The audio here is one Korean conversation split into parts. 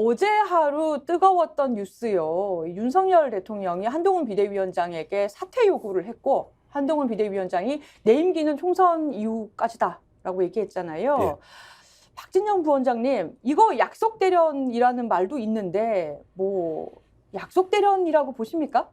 어제 하루 뜨거웠던 뉴스요. 윤석열 대통령이 한동훈 비대위원장에게 사퇴 요구를 했고 한동훈 비대위원장이 내 임기는 총선 이후까지다라고 얘기했잖아요. 예. 박진영 부원장님, 이거 약속 대련이라는 말도 있는데 뭐 약속 대련이라고 보십니까?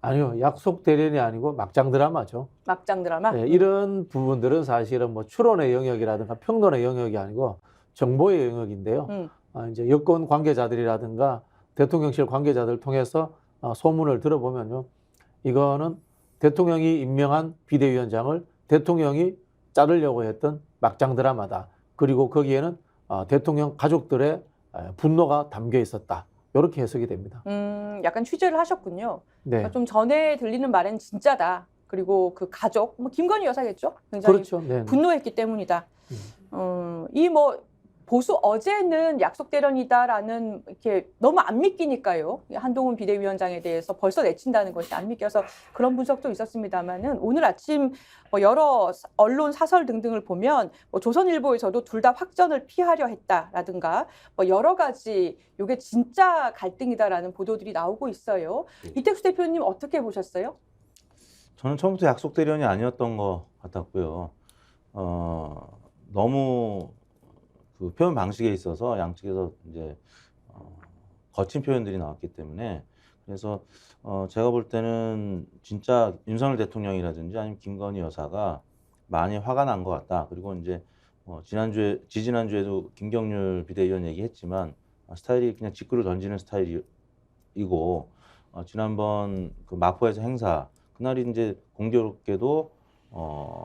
아니요, 약속 대련이 아니고 막장 드라마죠. 막장 드라마? 네, 이런 부분들은 사실은 뭐 추론의 영역이라든가 평론의 영역이 아니고 정보의 영역인데요. 이제 여권 관계자들이라든가 대통령실 관계자들을 통해서 소문을 들어보면요, 이거는 대통령이 임명한 비대위원장을 대통령이 자르려고 했던 막장 드라마다. 그리고 거기에는 대통령 가족들의 분노가 담겨 있었다. 이렇게 해석이 됩니다. 약간 취재를 하셨군요. 네. 그러니까 좀 전에 들리는 말은 진짜다. 그리고 그 가족, 뭐 김건희 여사겠죠? 굉장히 그렇죠. 네. 분노했기 때문이다. 이 뭐 보수 어제는 약속 대련이다라는 이렇게 너무 안 믿기니까요. 한동훈 비대위원장에 대해서 벌써 내친다는 것이 안 믿겨서 그런 분석도 있었습니다만은 오늘 아침 뭐 여러 언론 사설 등등을 보면 뭐 조선일보에서도 둘 다 확전을 피하려 했다라든가 뭐 여러 가지 이게 진짜 갈등이다라는 보도들이 나오고 있어요. 이택수 대표님 어떻게 보셨어요? 저는 처음부터 약속 대련이 아니었던 것 같았고요. 너무 그 표현 방식에 있어서 양측에서 이제 거친 표현들이 나왔기 때문에 그래서 제가 볼 때는 진짜 윤석열 대통령이라든지 아니면 김건희 여사가 많이 화가 난 것 같다. 그리고 이제 지지난주에도 김경률 비대위원 얘기했지만 스타일이 그냥 직구를 던지는 스타일이고 지난번 그 마포에서 행사 그날이 이제 공교롭게도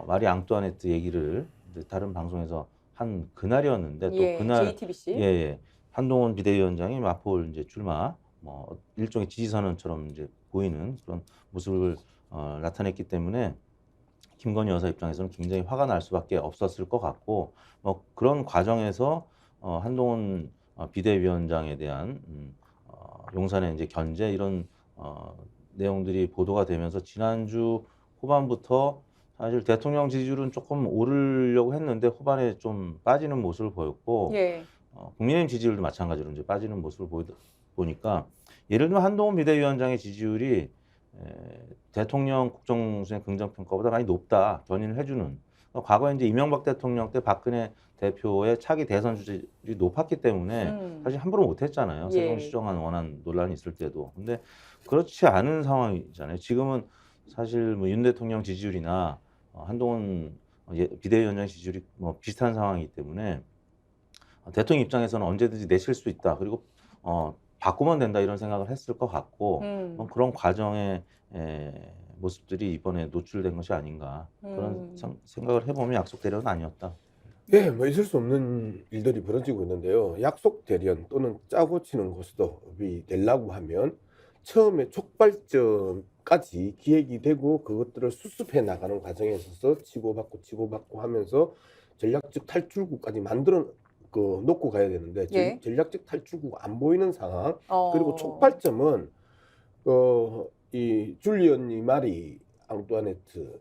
마리 앙뚜아네트 얘기를 이제 다른 방송에서 한 그날이었는데 또 그날 JTBC. 예, 한동훈 비대위원장이 마포를 이제 출마 뭐 일종의 지지선언처럼 이제 보이는 그런 모습을 나타냈기 때문에 김건희 여사 입장에서는 굉장히 화가 날 수밖에 없었을 것 같고 뭐 그런 과정에서 한동훈 비대위원장에 대한 용산의 이제 견제 이런 내용들이 보도가 되면서 지난주 후반부터 사실 대통령 지지율은 조금 오르려고 했는데 후반에 좀 빠지는 모습을 보였고 예. 국민의힘 지지율도 마찬가지로 이제 빠지는 모습을 보니까 예를 들면 한동훈 비대위원장의 지지율이 대통령 국정수행 긍정평가보다 많이 높다 견인을 해주는 과거에 이제 이명박 대통령 때 박근혜 대표의 차기 대선 지지율이 높았기 때문에 사실 함부로 못했잖아요. 세종시정안 원안 논란이 있을 때도. 근데 그렇지 않은 상황이잖아요. 지금은 사실 뭐 윤 대통령 지지율이나 한동훈 비대위원장 지지율이 뭐 비슷한 상황이기 때문에 대통령 입장에서는 언제든지 내칠 수 있다. 그리고 바꾸면 된다 이런 생각을 했을 것 같고 그런 과정의 모습들이 이번에 노출된 것이 아닌가 그런 생각을 해보면 약속 대련은 아니었다. 네, 뭐 있을 수 없는 일들이 벌어지고 있는데요. 약속 대련 또는 짜고 치는 고스톱이 되려고 하면 처음에 촉발점까지 기획이 되고 그것들을 수습해 나가는 과정에 있어서 치고받고 하면서 전략적 탈출구까지 만들어 놓고 가야 되는데 전략적 탈출구가 안 보이는 상황. 그리고 촉발점은 이 줄리 언니 마리 앙뚜아네트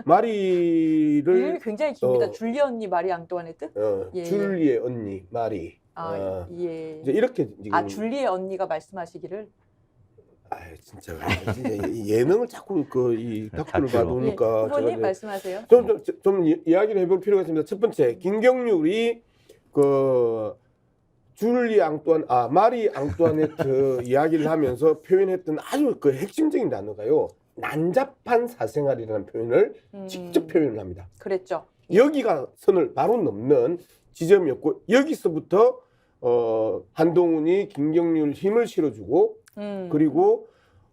마리를 이름이 굉장히 깁니다. 줄리 언니 마리 앙뚜아네트? 줄리의 언니 마리. 예. 이제 이렇게 지금 줄리의 언니가 말씀하시기를. 진짜 예능을 자꾸 이 닥터를 봐놓으니까 후보님 말씀하세요. 좀 이야기를 해볼 필요가 있습니다. 첫 번째, 김경률이 마리 앙뚜아네트 이야기를 하면서 표현했던 아주 그 핵심적인 단어가요. 난잡한 사생활이라는 표현을 직접 표현을 합니다. 그랬죠. 여기가 선을 바로 넘는 지점이었고 여기서부터 한동훈이 김경률 힘을 실어주고 그리고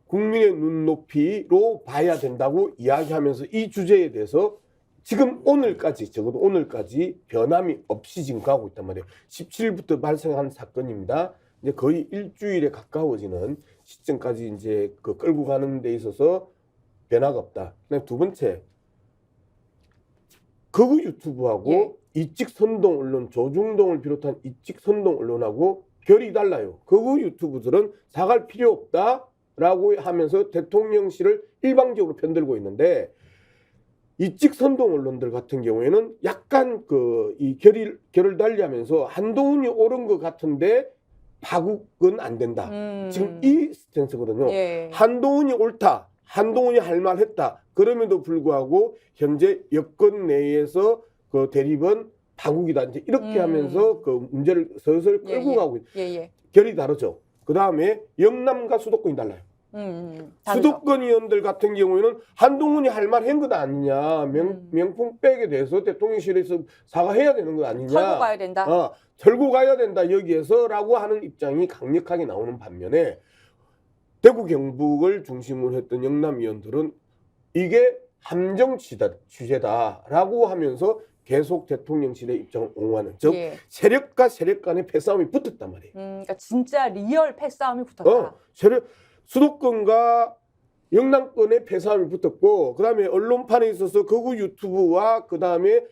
국민의 눈높이로 봐야 된다고 이야기하면서 이 주제에 대해서 지금 오늘까지 적어도 오늘까지 변함이 없이 지금 가고 있단 말이에요. 17일부터 발생한 사건입니다. 이제 거의 일주일에 가까워지는 시점까지 이제 끌고 가는 데 있어서 변화가 없다. 두 번째, 극우 유튜브하고 이직 선동 언론 조중동을 비롯한 이직 선동 언론하고 결이 달라요. 극우 유튜브들은 사과할 필요 없다라고 하면서 대통령실을 일방적으로 편들고 있는데 이직 선동 언론들 같은 경우에는 약간 이 결을 달리하면서 한동훈이 옳은 것 같은데 파국은 안 된다. 지금 이 스탠스거든요. 예. 한동훈이 옳다. 한동훈이 할 말 했다. 그럼에도 불구하고 현재 여권 내에서 그 대립은 파국이다. 이제 이렇게 하면서 그 문제를 슬슬 끌고 예. 가고 있는 예. 결이 다르죠. 그 다음에 영남과 수도권이 달라요. 다르죠. 수도권 의원들 같은 경우에는 한동훈이 할 말 한 것 아니냐, 명품 백에 대해서 대통령실에서 사과해야 되는 거 아니냐, 털고 가야 된다. 털고 가야 된다 여기에서라고 하는 입장이 강력하게 나오는 반면에 대구 경북을 중심으로 했던 영남 의원들은 이게 함정 취재다라고 하면서 계속 대통령실의 입장을 옹호하는, 즉 예. 세력과 세력 간의 패싸움이 붙었단 말이에요. 그러니까 진짜 리얼 패싸움이 붙었다. 수도권과 영남권의 패싸움이 붙었고, 그 다음에 언론판에 있어서 극우 유튜브와 그 다음에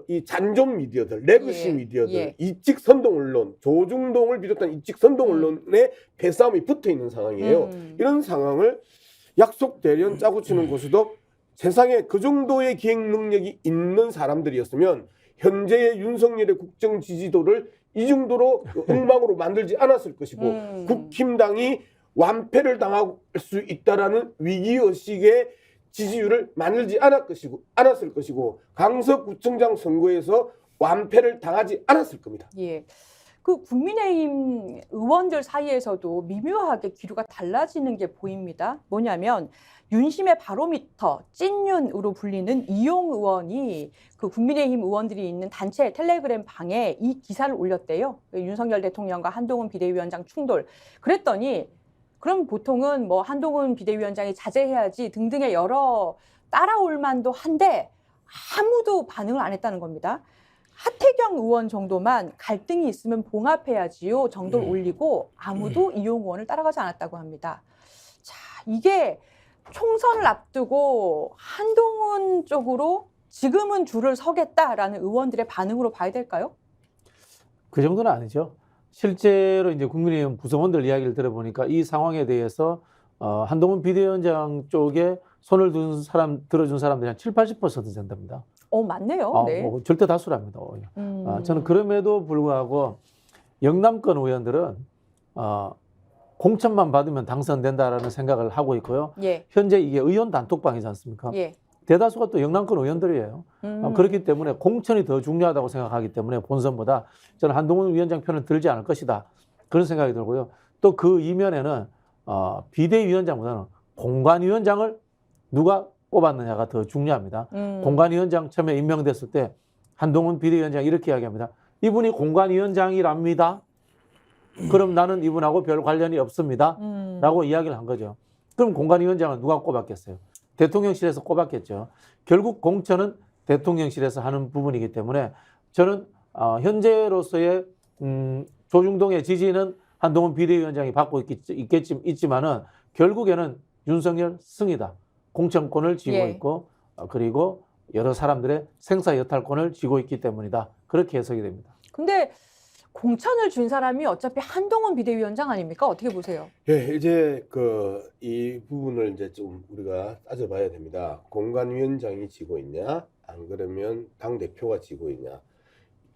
이 잔존 미디어들, 레거시 예, 미디어들, 예. 이직 선동 언론, 조중동을 비롯한 이직 선동 언론의 패싸움이 붙어 있는 상황이에요. 이런 상황을 약속 대련 짜고 치는 곳에도 세상에 그 정도의 기획 능력이 있는 사람들이었으면 현재의 윤석열의 국정 지지도를 이 정도로 엉망으로 만들지 않았을 것이고, 국힘당이 완패를 당할 수 있다라는 위기의식의 지지율을 만들지 않았을 것이고 강서구청장 선거에서 완패를 당하지 않았을 겁니다. 예. 그 국민의힘 의원들 사이에서도 미묘하게 기류가 달라지는 게 보입니다. 뭐냐면 윤심의 바로미터 찐윤으로 불리는 이용 의원이 그 국민의힘 의원들이 있는 단체 텔레그램 방에 이 기사를 올렸대요. 윤석열 대통령과 한동훈 비대위원장 충돌. 그랬더니 그럼 보통은 뭐 한동훈 비대위원장이 자제해야지 등등의 여러 따라올 만도 한데 아무도 반응을 안 했다는 겁니다. 하태경 의원 정도만 갈등이 있으면 봉합해야지요 정도를 올리고 아무도 이용 의원을 따라가지 않았다고 합니다. 자, 이게 총선을 앞두고 한동훈 쪽으로 지금은 줄을 서겠다라는 의원들의 반응으로 봐야 될까요? 그 정도는 아니죠. 실제로 이제 국민의힘 구성원들 이야기를 들어보니까 이 상황에 대해서 한동훈 비대위원장 쪽에 손을 들어준 사람들이 한 70~80% 된답니다. 맞네요. 네. 뭐 절대 다수랍니다. 저는 그럼에도 불구하고 영남권 의원들은 공천만 받으면 당선된다라는 생각을 하고 있고요. 예. 현재 이게 의원 단톡방이지 않습니까? 예. 대다수가 또 영남권 의원들이에요. 그렇기 때문에 공천이 더 중요하다고 생각하기 때문에 본선보다 저는 한동훈 위원장 편을 들지 않을 것이다. 그런 생각이 들고요. 또 그 이면에는 비대위원장보다는 공관위원장을 누가 꼽았느냐가 더 중요합니다. 공관위원장 처음에 임명됐을 때 한동훈 비대위원장이 이렇게 이야기합니다. 이분이 공관위원장이랍니다. 그럼 나는 이분하고 별 관련이 없습니다. 라고 이야기를 한 거죠. 그럼 공관위원장을 누가 꼽았겠어요? 대통령실에서 꼽았겠죠. 결국 공천은 대통령실에서 하는 부분이기 때문에 저는 현재로서의 조중동의 지지는 한동훈 비대위원장이 받고 있지만은 결국에는 윤석열 승이다. 공천권을 쥐고 예. 있고 그리고 여러 사람들의 생사 여탈권을 쥐고 있기 때문이다. 그렇게 해석이 됩니다. 근데 공천을 준 사람이 어차피 한동훈 비대위원장 아닙니까? 어떻게 보세요? 예, 이제 이 부분을 이제 좀 우리가 따져봐야 됩니다. 공관위원장이 지고 있냐, 안 그러면 당 대표가 지고 있냐.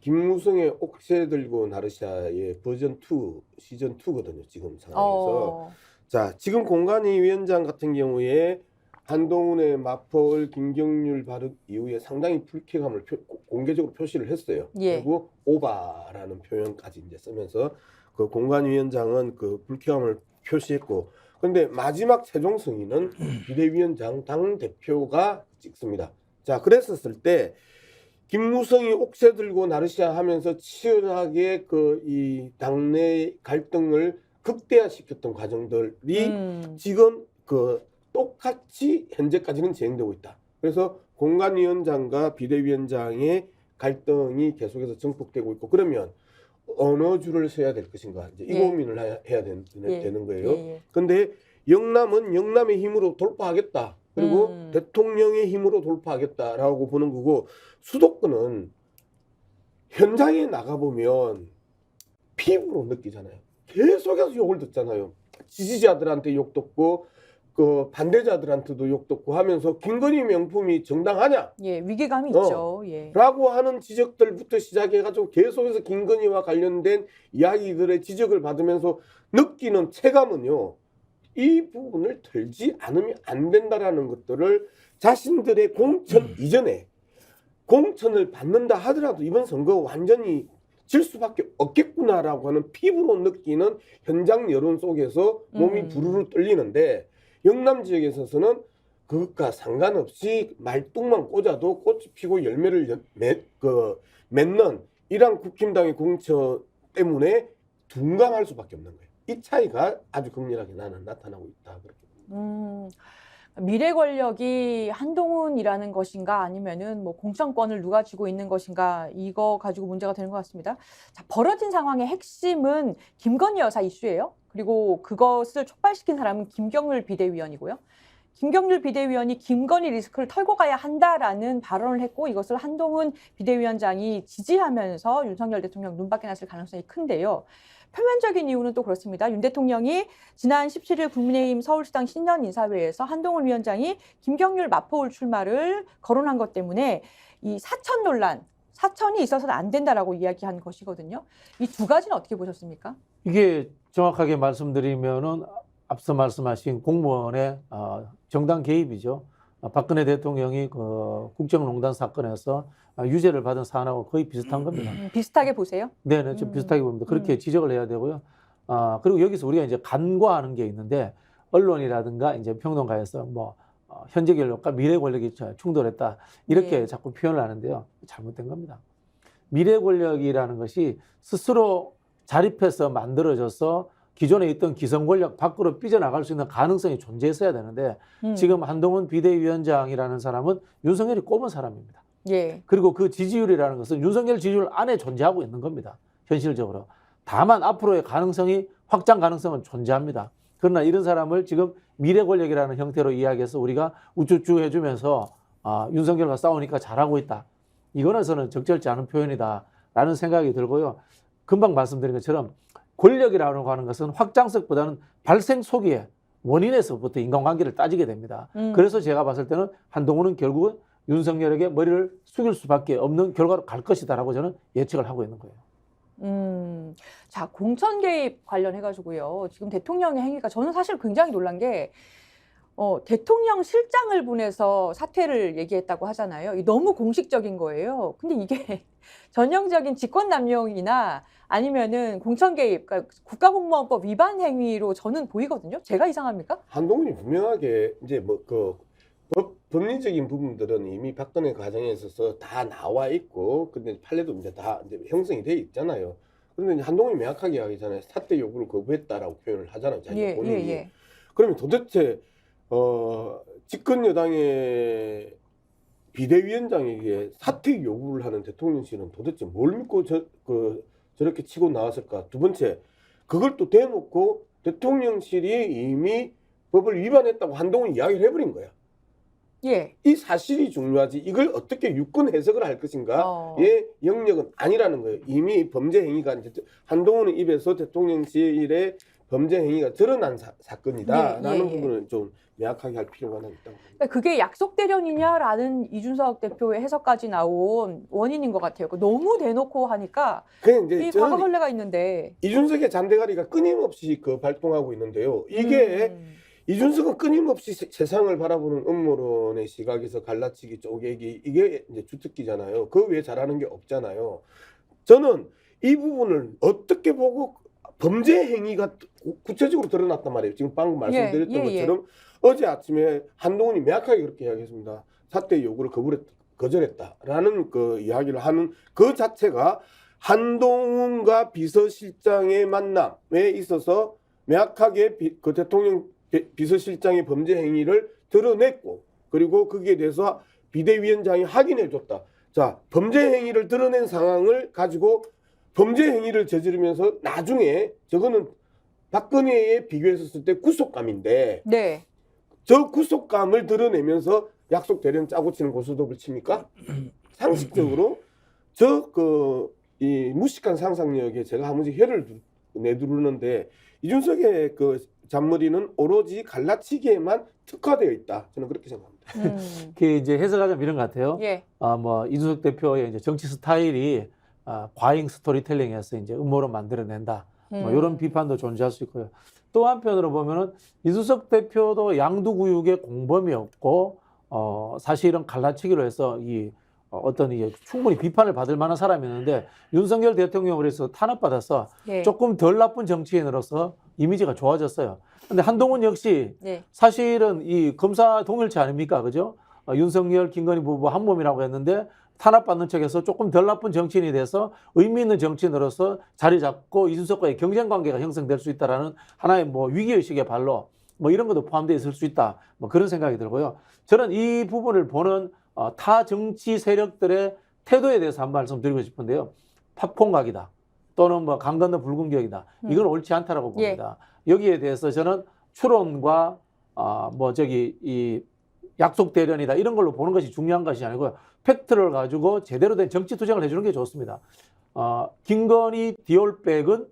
김무성의 옥새 들고 나르샤의 버전 2, 시즌 2거든요. 지금 상황에서. 자, 지금 공관위원장 같은 경우에 한동훈의 맞벌 김경률 발언 이후에 상당히 불쾌감을 공개적으로 표시를 했어요. 예. 그리고 오바라는 표현까지 이제 쓰면서 그 공관위원장은 그 불쾌감을 표시했고, 그런데 마지막 최종 승인은 비대위원장 당 대표가 찍습니다. 자, 그랬었을 때 김무성이 옥새 들고 나르샤 하면서 치열하게 이 당내 갈등을 극대화시켰던 과정들이 지금 똑같이 현재까지는 진행되고 있다. 그래서 공관위원장과 비대위원장의 갈등이 계속해서 증폭되고 있고, 그러면 어느 줄을 서야 될 것인가 이제 이 고민을 해야 되는 거예요. 그런데 영남은 영남의 힘으로 돌파하겠다. 그리고 대통령의 힘으로 돌파하겠다라고 보는 거고, 수도권은 현장에 나가보면 피부로 느끼잖아요. 계속해서 욕을 듣잖아요. 지지자들한테 욕 듣고 그 반대자들한테도 욕 듣고 하면서 김건희 명품이 정당하냐? 예, 위기감이 있죠. 예. 라고 하는 지적들부터 시작해가지고 계속해서 김건희와 관련된 이야기들의 지적을 받으면서 느끼는 체감은요, 이 부분을 털지 않으면 안 된다라는 것들을 자신들의 공천 이전에 공천을 받는다 하더라도 이번 선거 완전히 질 수밖에 없겠구나라고 하는 피부로 느끼는 현장 여론 속에서 몸이 부르르 떨리는데, 영남 지역에 있어서는 그것과 상관없이 말뚝만 꽂아도 꽃이 피고 열매를 맺는 이러한 국힘당의 공천 때문에 둔감할 수밖에 없는 거예요. 이 차이가 아주 극렬하게 나는 나타나고 있다. 그렇게. 미래 권력이 한동훈이라는 것인가 아니면은 뭐 공천권을 누가 쥐고 있는 것인가, 이거 가지고 문제가 되는 것 같습니다. 자, 벌어진 상황의 핵심은 김건희 여사 이슈예요. 그리고 그것을 촉발시킨 사람은 김경률 비대위원이고요. 김경률 비대위원이 김건희 리스크를 털고 가야 한다라는 발언을 했고, 이것을 한동훈 비대위원장이 지지하면서 윤석열 대통령 눈밖에 났을 가능성이 큰데요. 표면적인 이유는 또 그렇습니다. 윤 대통령이 지난 17일 국민의힘 서울시당 신년 인사회에서 한동훈 위원장이 김경률 마포울 출마를 거론한 것 때문에 이 사천 논란, 사천이 있어서는 안 된다라고 이야기한 것이거든요. 이 두 가지는 어떻게 보셨습니까? 이게 정확하게 말씀드리면은 앞서 말씀하신 공무원의 정당 개입이죠. 박근혜 대통령이 그 국정농단 사건에서 유죄를 받은 사안하고 거의 비슷한 겁니다. 비슷하게 보세요? 네네, 좀 비슷하게 봅니다. 그렇게 지적을 해야 되고요. 그리고 여기서 우리가 이제 간과하는 게 있는데, 언론이라든가 이제 평론가에서 뭐 현재 권력과 미래 권력이 충돌했다 이렇게 예. 자꾸 표현을 하는데요. 잘못된 겁니다. 미래 권력이라는 것이 스스로 자립해서 만들어져서 기존에 있던 기성 권력 밖으로 삐져나갈 수 있는 가능성이 존재했어야 되는데, 지금 한동훈 비대위원장이라는 사람은 윤석열이 꼽은 사람입니다. 예. 그리고 그 지지율이라는 것은 윤석열 지지율 안에 존재하고 있는 겁니다. 현실적으로. 다만 앞으로의 가능성이, 확장 가능성은 존재합니다. 그러나 이런 사람을 지금 미래 권력이라는 형태로 이야기해서 우리가 우쭈쭈 해주면서 윤석열과 싸우니까 잘하고 있다. 이거는 저는 적절치 않은 표현이다라는 생각이 들고요. 금방 말씀드린 것처럼 권력이라고 하는 것은 확장성보다는 발생 초기에 원인에서부터 인간관계를 따지게 됩니다. 그래서 제가 봤을 때는 한동훈은 결국은 윤석열에게 머리를 숙일 수밖에 없는 결과로 갈 것이다라고 저는 예측을 하고 있는 거예요. 자, 공천 개입 관련해가지고요. 지금 대통령의 행위가 저는 사실 굉장히 놀란 게, 대통령 실장을 보내서 사퇴를 얘기했다고 하잖아요. 이게 너무 공식적인 거예요. 근데 이게 전형적인 직권남용이나 아니면은 공천 개입, 그러니까 국가공무원법 위반 행위로 저는 보이거든요. 제가 이상합니까? 한동훈이 분명하게 이제 뭐 그 법리적인 부분들은 이미 박근혜 과정에 있어서 다 나와 있고, 근데 판례도 이제 다 이제 형성이 돼 있잖아요. 그런데 이제 한동훈이 명확하게 이야기하잖아요. 사퇴 요구를 거부했다라고 표현을 하잖아요. 자기 본인이. 그러면 도대체 집권 여당의 비대위원장에게 사퇴 요구를 하는 대통령실은 도대체 뭘 믿고 저렇게 치고 나왔을까? 두 번째, 그걸 또 대놓고 대통령실이 이미 법을 위반했다고 한동훈이 이야기를 해버린 거야. 예. 이 사실이 중요하지, 이걸 어떻게 유권 해석을 할 것인가의 영역은 아니라는 거예요. 이미 범죄 행위가 이제 한동훈의 입에서 대통령실의 범죄 행위가 드러난 사건이다라는 부분을 좀 명확하게 할 필요가 있다고 봅니다. 그러니까 그게 약속 대련이냐라는 이준석 대표의 해석까지 나온 원인인 것 같아요. 너무 대놓고 하니까 이제 이 과거 선례가 있는데, 이준석의 잔대가리가 끊임없이 발동하고 있는데요. 이게 이준석은 끊임없이 세상을 바라보는 음모론의 시각에서 갈라치기, 쪼개기, 이게 이제 주특기잖아요. 그 외에 잘하는 게 없잖아요. 저는 이 부분을 어떻게 보고 범죄 행위가 구체적으로 드러났단 말이에요. 지금 방금 말씀드렸던 것처럼 어제 아침에 한동훈이 명확하게 그렇게 이야기했습니다. 사퇴 요구를 거절했다라는 그 이야기를 하는 그 자체가 한동훈과 비서실장의 만남에 있어서 명확하게 그 대통령 비서실장의 범죄 행위를 드러냈고, 그리고 거기에 대해서 비대위원장이 확인해줬다. 자, 범죄 행위를 드러낸 상황을 가지고 범죄 행위를 저지르면서 나중에, 저거는 박근혜에 비교했을 때 구속감인데, 네. 저 구속감을 드러내면서 약속 대련 짜고 치는 고스톱을 칩니까? 상식적으로 이 무식한 상상력에 제가 한 번씩 혀를 내두르는데, 이준석의 잔머리는 오로지 갈라치기에만 특화되어 있다. 저는 그렇게 생각합니다. 그게 이제 해석하자면 이런 것 같아요. 예. 뭐 이준석 대표의 이제 정치 스타일이 과잉 스토리텔링해서 이제 음모로 만들어낸다. 뭐 이런 비판도 존재할 수 있고요. 또 한편으로 보면은 이준석 대표도 양두구육의 공범이었고, 사실은 갈라치기로 해서 어떤 이게 충분히 비판을 받을 만한 사람이었는데 윤석열 대통령으로 해서 탄압받아서 예. 조금 덜 나쁜 정치인으로서 이미지가 좋아졌어요. 근데 한동훈 역시 예. 사실은 이 검사 동일체 아닙니까? 그죠? 윤석열, 김건희 부부 한 몸이라고 했는데 탄압받는 척해서 조금 덜 나쁜 정치인이 돼서 의미 있는 정치인으로서 자리 잡고 이준석과의 경쟁 관계가 형성될 수 있다라는 하나의 뭐 위기의식의 발로 뭐 이런 것도 포함되어 있을 수 있다. 뭐 그런 생각이 들고요. 저는 이 부분을 보는 타 정치 세력들의 태도에 대해서 한 말씀 드리고 싶은데요. 팝콘각이다. 또는 뭐 강 건너 붉은 기억이다. 이건 옳지 않다라고 봅니다. 여기에 대해서 저는 추론과 이 약속 대련이다 이런 걸로 보는 것이 중요한 것이 아니고요. 팩트를 가지고 제대로 된 정치 투쟁을 해주는 게 좋습니다. 김건희 디올백은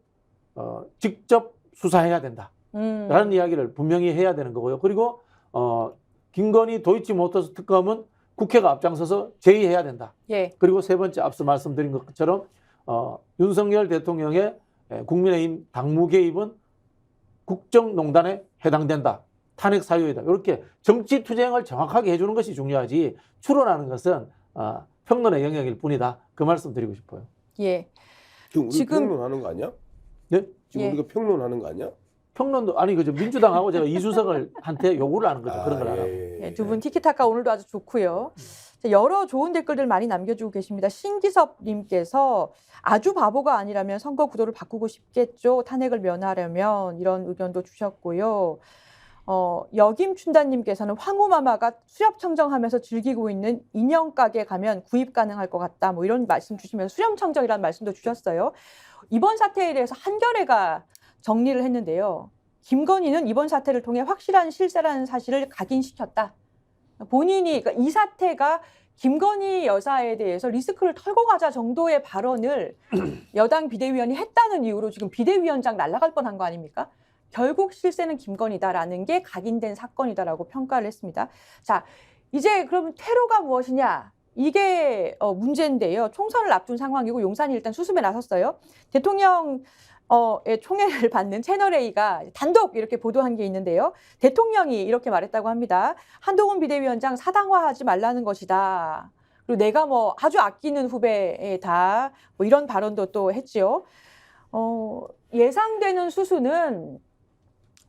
직접 수사해야 된다. 라는 이야기를 분명히 해야 되는 거고요. 그리고 김건희 도이치모터스 특검은 국회가 앞장서서 제의해야 된다. 예. 그리고 세 번째 앞서 말씀드린 것처럼 윤석열 대통령의 국민의힘 당무 개입은 국정농단에 해당된다. 탄핵 사유이다. 이렇게 정치 투쟁을 정확하게 해주는 것이 중요하지 추론하는 것은 평론의 영역일 뿐이다. 그 말씀 드리고 싶어요. 예. 지금 우리 지금- 평론하는 거 아니야? 네? 지금 예. 우리가 평론하는 거 아니야? 평론도 아니 그죠 민주당하고 제가 이준석을 한테 요구를 하는 거죠. 그런 걸 하라고. 예, 두 분 티키타카 오늘도 아주 좋고요. 자, 여러 좋은 댓글들 많이 남겨주고 계십니다. 신기섭님께서 아주 바보가 아니라면 선거 구도를 바꾸고 싶겠죠. 탄핵을 면하려면 이런 의견도 주셨고요. 여김춘다님께서는 황후마마가 수렵청정하면서 즐기고 있는 인형 가게 가면 구입 가능할 것 같다. 뭐 이런 말씀 주시면서 수렵청정이라는 말씀도 주셨어요. 이번 사태에 대해서 한겨레가 정리를 했는데요. 김건희는 이번 사태를 통해 확실한 실세라는 사실을 각인시켰다. 본인이 그러니까 이 사태가 김건희 여사에 대해서 리스크를 털고 가자 정도의 발언을 여당 비대위원이 했다는 이유로 지금 비대위원장 날아갈 뻔한 거 아닙니까? 결국 실세는 김건희다라는 게 각인된 사건이다라고 평가를 했습니다. 자, 이제 그럼 테러가 무엇이냐? 이게 문제인데요. 총선을 앞둔 상황이고 용산이 일단 수습에 나섰어요. 대통령 총애를 받는 채널A가 단독 이렇게 보도한 게 있는데요. 대통령이 이렇게 말했다고 합니다. 한동훈 비대위원장 사당화하지 말라는 것이다. 그리고 내가 뭐 아주 아끼는 후배다. 뭐 이런 발언도 또 했지요. 예상되는 수순은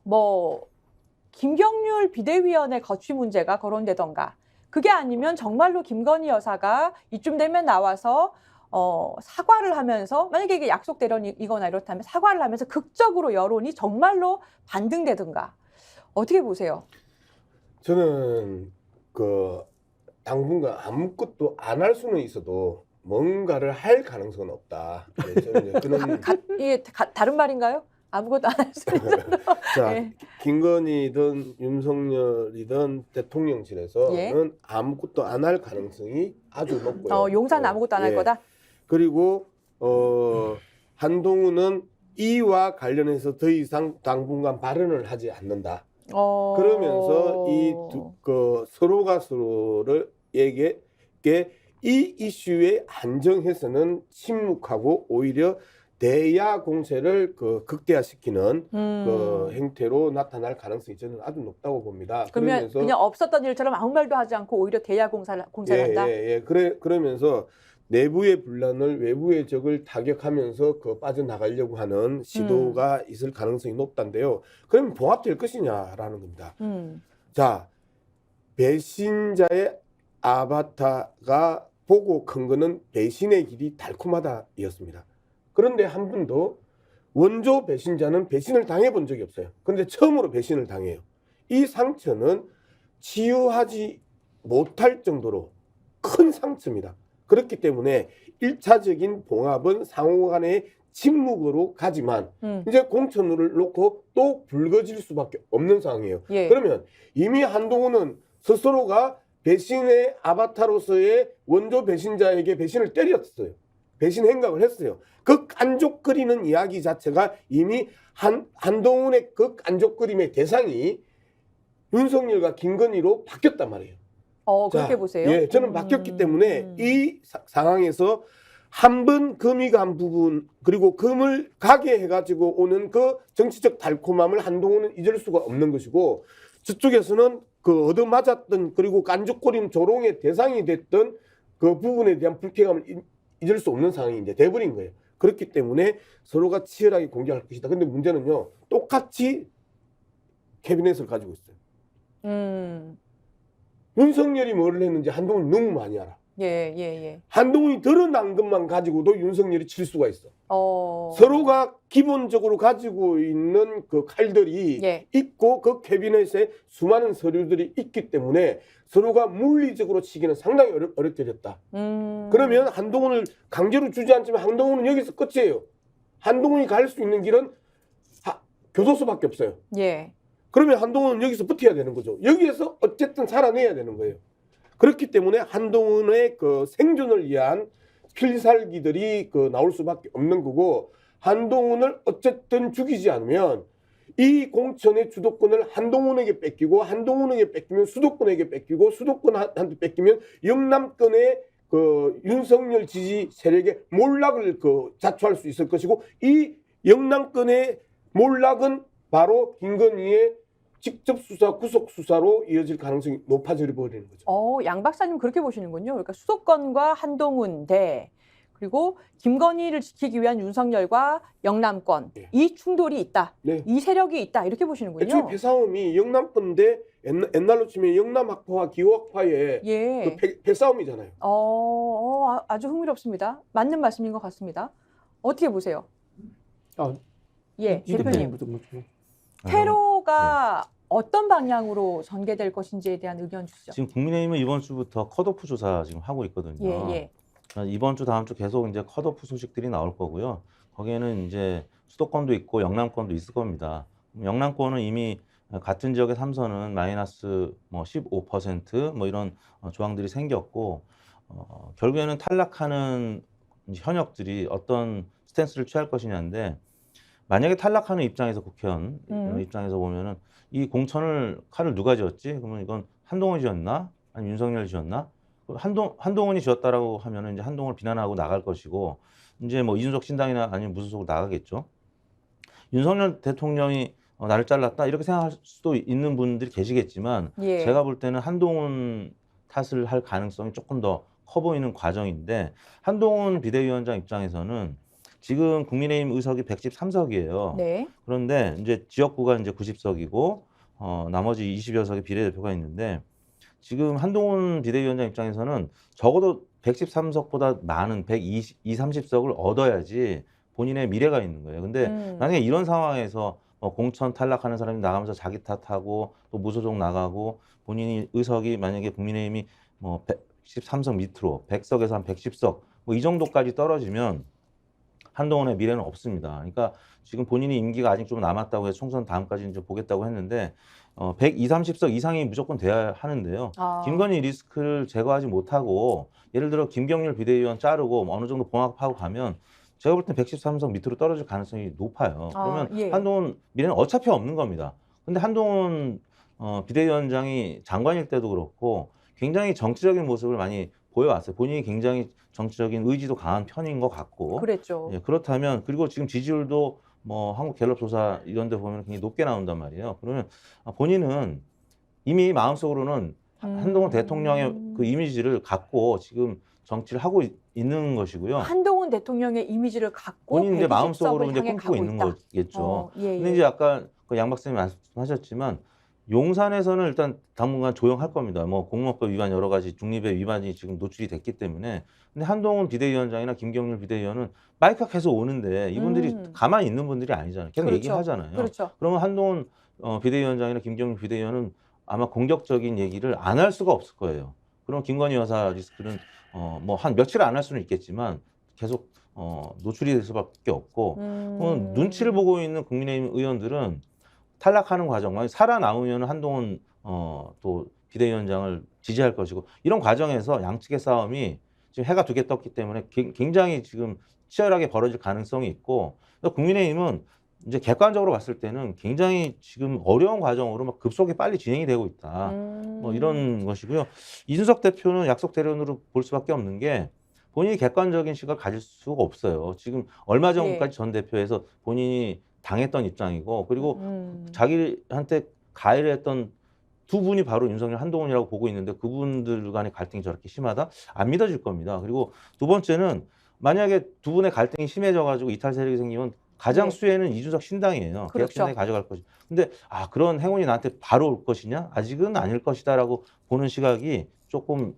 뭐 김경률 비대위원의 거취 문제가 거론되던가 그게 아니면 정말로 김건희 여사가 이쯤 되면 나와서 사과를 하면서 만약에 이게 약속 대련이거나 이렇다면 사과를 하면서 극적으로 여론이 정말로 반등되든가 어떻게 보세요? 저는 당분간 아무것도 안 할 수는 있어도 뭔가를 할 가능성은 없다. 네, 저는 이제 그런 이게 다른 말인가요? 아무것도 안 할 수 있어도. 자, 예. 김건희든 윤석열이든 대통령실에서는 예. 아무것도 안 할 가능성이 아주 높고요. 용산 아무것도 안 할 예. 거다. 그리고 한동훈은 이와 관련해서 더 이상 당분간 발언을 하지 않는다. 그러면서 서로가 서로에게 이 이슈에 한정해서는 침묵하고 오히려 대야 공세를 극대화시키는 행태로 나타날 가능성이 저는 아주 높다고 봅니다. 그러면 그러면서 그냥 없었던 일처럼 아무 말도 하지 않고 오히려 대야 공세를 한다. 그러면서 내부의 분란을 외부의 적을 타격하면서 빠져나가려고 하는 시도가 있을 가능성이 높다는데요. 그러면 봉합될 것이냐라는 겁니다. 자, 배신자의 아바타가 보고 큰 거는 배신의 길이 달콤하다였습니다. 그런데 한 번도 원조 배신자는 배신을 당해본 적이 없어요. 그런데 처음으로 배신을 당해요. 이 상처는 치유하지 못할 정도로 큰 상처입니다. 그렇기 때문에 1차적인 봉합은 상호간의 침묵으로 가지만 이제 공천을 놓고 또 불거질 수밖에 없는 상황이에요. 예. 그러면 이미 한동훈은 스스로가 배신의 아바타로서의 원조 배신자에게 배신을 때렸어요. 배신 행각을 했어요. 그 깐족거리는 이야기 자체가 이미 한동훈의 그 깐족거림의 대상이 윤석열과 김건희로 바뀌었단 말이에요. 그렇게 자, 보세요. 예, 저는 바뀌었기 때문에 이 상황에서 한 번 금이 간 부분 그리고 금을 가게 해가지고 오는 그 정치적 달콤함을 한동훈은 잊을 수가 없는 것이고 저쪽에서는 그 얻어맞았던 그리고 깐죽거림 조롱의 대상이 됐던 그 부분에 대한 불쾌감을 잊을 수 없는 상황이 이제 돼버린 거예요. 그렇기 때문에 서로가 치열하게 공격할 것이다. 근데 문제는요, 똑같이 캐비넷을 가지고 있어요. 윤석열이 뭐를 했는지 한동훈이 너무 많이 알아. 예. 한동훈이 드러난 것만 가지고도 윤석열이 칠 수가 있어. 서로가 기본적으로 가지고 있는 그 칼들이 예. 있고 그 캐비넷에 수많은 서류들이 있기 때문에 서로가 물리적으로 치기는 상당히 어렵게 됐다. 그러면 한동훈을 강제로 주지 않지만 한동훈은 여기서 끝이에요. 한동훈이 갈 수 있는 길은 교도소밖에 없어요. 예. 그러면 한동훈은 여기서 버텨야 되는 거죠. 여기에서 어쨌든 살아내야 되는 거예요. 그렇기 때문에 한동훈의 그 생존을 위한 필살기들이 그 나올 수밖에 없는 거고 한동훈을 어쨌든 죽이지 않으면 이 공천의 주도권을 한동훈에게 뺏기고 한동훈에게 뺏기면 수도권에게 뺏기고 수도권한테 뺏기면 영남권의 그 윤석열 지지 세력의 몰락을 그 자초할 수 있을 것이고 이 영남권의 몰락은 바로 김건희의 직접 수사, 구속 수사로 이어질 가능성이 높아져 버리는 거죠. 양 박사님 그렇게 보시는군요. 그러니까 수도권과 한동훈 대 그리고 김건희를 지키기 위한 윤석열과 영남권 네. 이 충돌이 있다. 네. 이 세력이 있다. 이렇게 보시는군요. 애초에 배싸움이 영남권 대 옛날로 치면 영남학파와 기호학파의 예. 그 배싸움이잖아요. 아주 흥미롭습니다. 맞는 말씀인 것 같습니다. 어떻게 보세요? 예, 대표님. 테러가 어떤 방향으로 전개될 것인지에 대한 의견 주시죠. 지금 국민의힘은 이번 주부터 컷오프 조사 지금 하고 있거든요. 예. 이번 주 다음 주 계속 이제 컷오프 소식들이 나올 거고요. 거기에는 이제 수도권도 있고 영남권도 있을 겁니다. 영남권은 이미 같은 지역의 3선은 마이너스 뭐 15% 뭐 이런 조항들이 생겼고 결국에는 탈락하는 현역들이 어떤 스탠스를 취할 것이냐인데 만약에 탈락하는 입장에서 국회의원 입장에서 보면은 이 공천을 칼을 누가 지었지? 그러면 이건 한동훈이 지었나? 아니면 윤석열이 지었나? 한동훈이 지었다라고 하면은 이제 한동훈을 비난하고 나갈 것이고 이제 뭐 이준석 신당이나 아니면 무소속으로 나가겠죠. 윤석열 대통령이 나를 잘랐다 이렇게 생각할 수도 있는 분들이 계시겠지만 예. 제가 볼 때는 한동훈 탓을 할 가능성이 조금 더 커 보이는 과정인데 한동훈 비대위원장 입장에서는 지금 국민의힘 의석이 113석이에요. 네. 그런데 이제 지역구가 이제 90석이고 나머지 20여 석의 비례대표가 있는데 지금 한동훈 비대위원장 입장에서는 적어도 113석보다 많은 120, 30석을 얻어야지 본인의 미래가 있는 거예요. 근데 만약에 이런 상황에서 공천 탈락하는 사람이 나가면서 자기 탓하고 또 무소속 나가고 본인이 의석이 만약에 국민의힘이 뭐 113석 밑으로 100석에서 한 110석 뭐 이 정도까지 떨어지면 한동훈의 미래는 없습니다. 그러니까 지금 본인이 임기가 아직 좀 남았다고 해서 총선 다음까지 이제 보겠다고 했는데 120, 30석 이상이 무조건 돼야 하는데요. 김건희 리스크를 제거하지 못하고 예를 들어 김경률 비대위원 자르고 어느 정도 봉합하고 가면 제가 볼 땐 113석 밑으로 떨어질 가능성이 높아요. 그러면 예. 한동훈 미래는 어차피 없는 겁니다. 근데 한동훈 비대위원장이 장관일 때도 그렇고 굉장히 정치적인 모습을 많이 보여왔어요. 본인이 굉장히 정치적인 의지도 강한 편인 것 같고. 그랬죠. 예, 그렇다면 그리고 지금 지지율도 뭐 한국갤럽 조사 이런 데 보면 굉장히 높게 나온단 말이에요. 그러면 본인은 이미 마음속으로는 한동훈 대통령의 그 이미지를 갖고 지금 정치를 하고 있는 것이고요. 한동훈 대통령의 이미지를 갖고 본인 이제 마음속으로 이제 향해 꿈꾸고 가고 있는 있다. 거겠죠. 예. 근데 이제 아까 그 양 박사님 말씀하셨지만 용산에서는 일단 당분간 조용할 겁니다. 뭐 공무원법 위반 여러 가지 중립의 위반이 지금 노출이 됐기 때문에. 근데 한동훈 비대위원장이나 김경률 비대위원은 마이크가 계속 오는데 이분들이 가만히 있는 분들이 아니잖아요. 계속 그렇죠. 얘기하잖아요. 그렇죠. 그러면 한동훈 비대위원장이나 김경률 비대위원은 아마 공격적인 얘기를 안 할 수가 없을 거예요. 그럼 김건희 여사 리스크는 뭐 한 며칠 안 할 수는 있겠지만 계속 노출이 될 수밖에 없고 눈치를 보고 있는 국민의힘 의원들은 탈락하는 과정, 살아남으면 한동훈 또 비대위원장을 지지할 것이고 이런 과정에서 양측의 싸움이 지금 해가 두 개 떴기 때문에 굉장히 지금 치열하게 벌어질 가능성이 있고 국민의힘은 이제 객관적으로 봤을 때는 굉장히 지금 어려운 과정으로 막 급속히 빨리 진행이 되고 있다. 뭐 이런 것이고요. 이준석 대표는 약속 대련으로 볼 수밖에 없는 게 본인이 객관적인 시각을 가질 수가 없어요. 지금 얼마 전까지 전 대표에서 본인이 당했던 입장이고 그리고 자기한테 가해를 했던 두 분이 바로 윤석열, 한동훈이라고 보고 있는데 그분들 간의 갈등이 저렇게 심하다? 안 믿어질 겁니다. 그리고 두 번째는 만약에 두 분의 갈등이 심해져가지고 이탈 세력이 생기면 가장 수혜는 이준석 신당이에요. 그렇죠. 개혁신당이 가져갈 것이. 근데 그런 행운이 나한테 바로 올 것이냐? 아직은 아닐 것이다라고 보는 시각이 조금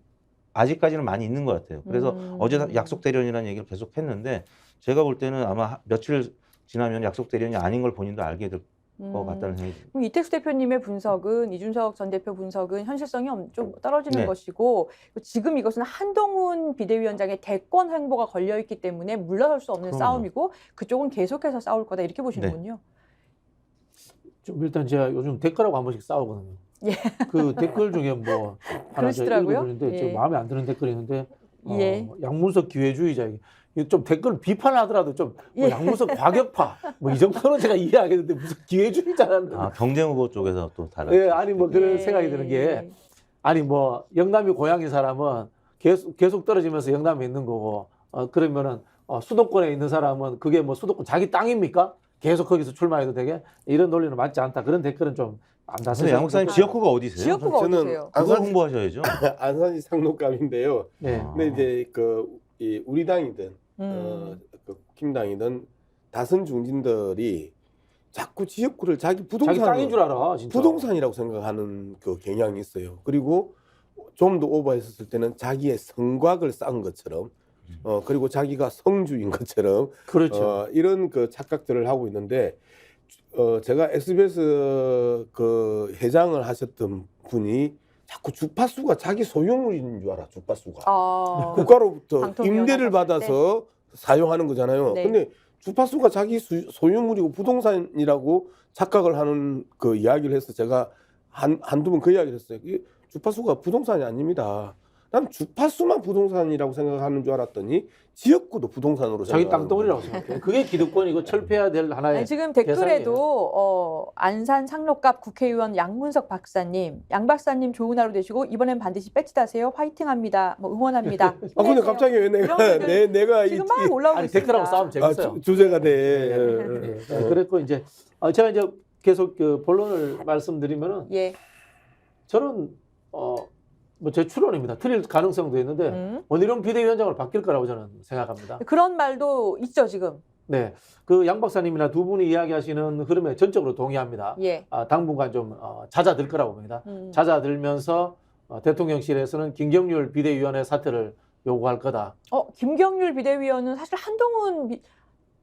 아직까지는 많이 있는 것 같아요. 그래서 어제 약속 대련이라는 얘기를 계속 했는데 제가 볼 때는 아마 며칠 지나면 약속 대련이 아닌 걸 본인도 알게 될 것 같다는 생각이 듭니다. 그럼 이택수 대표님의 분석은 이준석 전 대표 분석은 현실성이 좀 떨어지는 네. 것이고 지금 이것은 한동훈 비대위원장의 대권 행보가 걸려 있기 때문에 물러설 수 없는 그럼요. 싸움이고 그쪽은 계속해서 싸울 거다 이렇게 보시는군요. 좀 일단 제가 요즘 댓글하고 한 번씩 싸우거든요. 예. 그 댓글 중에 뭐 하나 제가 그러시더라고요. 읽어보는데 예. 좀 마음에 안 드는 댓글이 있는데 예. 양문석 기회주의자 이거 좀 댓글 비판하더라도 좀 뭐 예. 양문석 과격파 뭐 이 정도는 제가 이해하겠는데 무슨 기회주의자라는 경쟁 후보 쪽에서 또 다른. 예, 아니 뭐 그런 예. 생각이 드는 게 아니 뭐 영남이 고향인 사람은 계속 떨어지면서 영남에 있는 거고 그러면은 수도권에 있는 사람은 그게 뭐 수도권 자기 땅입니까? 계속 거기서 출마해도 되게 이런 논리는 맞지 않다. 그런 댓글은 좀 안 근데 다스려. 양 목사님 지역구가 어디세요? 지역구가 저는 어디세요? 그걸 홍보하셔야죠. 안산시 상록감인데요. 네. 근데 이제 이 우리 당이든 그 국힘당이든 다선 중진들이 자꾸 지역구를 자기 자기 땅인 줄 알아. 진짜. 부동산이라고 생각하는 그 경향이 있어요. 그리고 좀 더 오버했었을 때는 자기의 성곽을 쌓은 것처럼 그리고 자기가 성주인 것처럼 그렇죠. 이런 그 착각들을 하고 있는데 제가 SBS 그 회장을 하셨던 분이 자꾸 주파수가 자기 소유물인 줄 알아. 주파수가 국가로부터 방통위원회 임대를 하셨을 받아서 사용하는 거잖아요. 네. 근데 주파수가 자기 소유물이고 부동산이라고 착각을 하는 그 이야기를 해서 제가 한두 번 그 이야기를 했어요. 주파수가 부동산이 아닙니다. 난 주파수만 부동산이라고 생각하는 줄 알았더니 지역구도 부동산으로 자기 생각하는 땅덩어리라고 거예요. 생각해요. 그게 기득권이고 철폐해야 될 하나의 아니, 지금 댓글에도 안산 상록갑 국회의원 양문석 박사님, 양 박사님 좋은 하루 되시고 이번엔 반드시 배치 다세요. 화이팅합니다. 뭐 응원합니다. 근데 힘내세요. 갑자기 왜 이런 글들 내가 지금 막 올라오고 아니 있습니다. 댓글하고 싸우면 재밌어요. 주제가 돼. 네, 그랬고 이제 제가 이제 계속 그 본론을 말씀드리면은 예. 저는 뭐 제 추론입니다. 틀릴 가능성도 있는데 원희룡 비대위원장으로 바뀔 거라고 저는 생각합니다. 그런 말도 있죠 지금. 네, 그 양 박사님이나 두 분이 이야기하시는 흐름에 전적으로 동의합니다. 예. 당분간 좀 잦아들 거라고 봅니다. 잦아들면서 대통령실에서는 김경률 비대위원회 사퇴를 요구할 거다. 김경률 비대위원은 사실 한동훈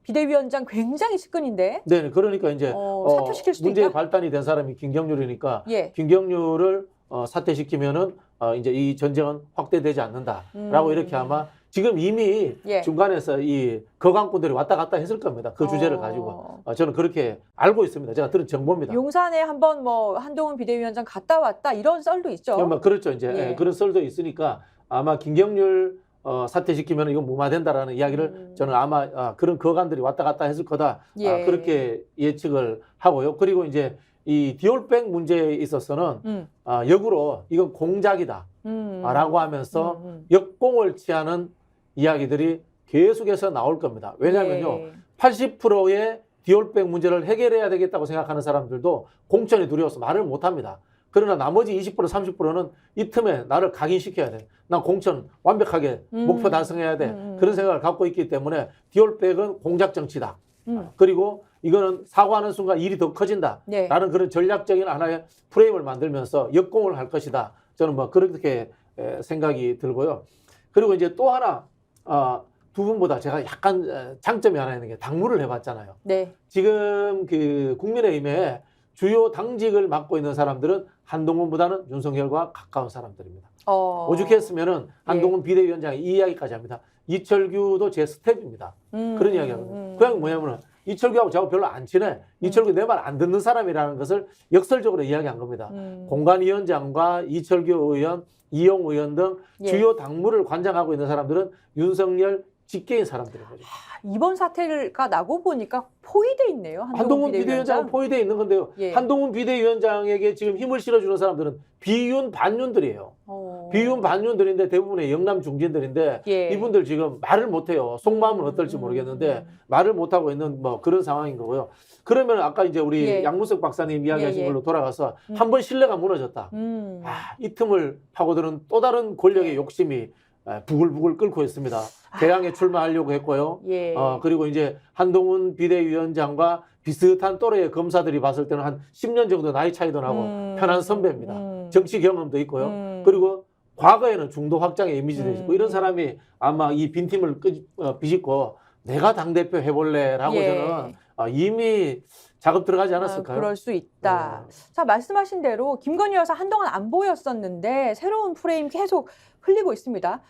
비대위원장 굉장히 측근인데. 네, 그러니까 이제 사퇴시킬 수도 문제의 있다? 발단이 된 사람이 김경률이니까 예. 김경률을 사퇴시키면은 이제 이 전쟁은 확대되지 않는다라고 이렇게 아마 지금 이미 예. 중간에서 이 거강꾼들이 왔다 갔다 했을 겁니다. 그 주제를 가지고 저는 그렇게 알고 있습니다. 제가 들은 정보입니다. 용산에 한번 뭐 한동훈 비대위원장 갔다 왔다 이런 썰도 있죠. 그렇죠. 이제 예. 그런 썰도 있으니까 아마 김경률 사퇴시키면 이건 무마된다라는 이야기를 저는 아마 그런 거간들이 왔다 갔다 했을 거다. 예. 그렇게 예측을 하고요. 그리고 이제 이 디올백 문제에 있어서는 역으로 이건 공작이다 라고 하면서 역공을 취하는 이야기들이 계속해서 나올 겁니다. 왜냐하면요. 예. 80%의 디올백 문제를 해결해야 되겠다고 생각하는 사람들도 공천이 두려워서 말을 못합니다. 그러나 나머지 20% 30%는 이 틈에 나를 각인시켜야 돼. 난 공천 완벽하게 목표 달성해야 돼. 그런 생각을 갖고 있기 때문에 디올백은 공작 정치다. 그리고 이거는 사과하는 순간 일이 더 커진다. 네. 라는 그런 전략적인 하나의 프레임을 만들면서 역공을 할 것이다. 저는 뭐 그렇게 생각이 들고요. 그리고 이제 또 하나 두 분보다 제가 약간 장점이 하나 있는 게 당무를 해봤잖아요. 네. 지금 그 국민의힘에 주요 당직을 맡고 있는 사람들은 한동훈보다는 윤석열과 가까운 사람들입니다. 오죽했으면은 한동훈 비대위원장이 이 이야기까지 합니다. 이철규도 제 스텝입니다. 그런 이야기하거든요. 그냥 뭐냐면은 이철규하고 저하고 별로 안 친해. 이철규 내 말 안 듣는 사람이라는 것을 역설적으로 이야기한 겁니다. 공관위원장과 이철규 의원, 이용 의원 등 예. 주요 당무를 관장하고 있는 사람들은 윤석열 직계인 사람들인 거죠. 이번 사태가 나고 보니까 포위돼 있네요. 한동훈 비대위원장은 포위되어 있는 건데요. 예. 한동훈 비대위원장에게 지금 힘을 실어주는 사람들은 비윤 반윤들이에요. 비윤 반윤들인데 대부분의 영남 중진들인데 예. 이분들 지금 말을 못해요. 속마음은 어떨지 모르겠는데 말을 못하고 있는 뭐 그런 상황인 거고요. 그러면 아까 이제 우리 예. 양문석 박사님 이야기하신 예, 예. 걸로 돌아가서 한번 신뢰가 무너졌다. 이 틈을 파고드는 또 다른 권력의 예. 욕심이 부글부글 끓고 있습니다. 개항에 출마하려고 했고요. 예. 그리고 이제 한동훈 비대위원장과 비슷한 또래의 검사들이 봤을 때는 한 10년 정도 나이 차이도 나고 편한 선배입니다. 정치 경험도 있고요. 그리고 과거에는 중도 확장의 이미지도 있고 이런 사람이 아마 이 빈틈을 비집고 내가 당대표 해볼래라고 예. 저는 이미 작업 들어가지 않았을까요? 그럴 수 있다. 자, 말씀하신 대로 김건희 여사 한동안 안 보였었는데 새로운 프레임 계속 흘리고 있습니다.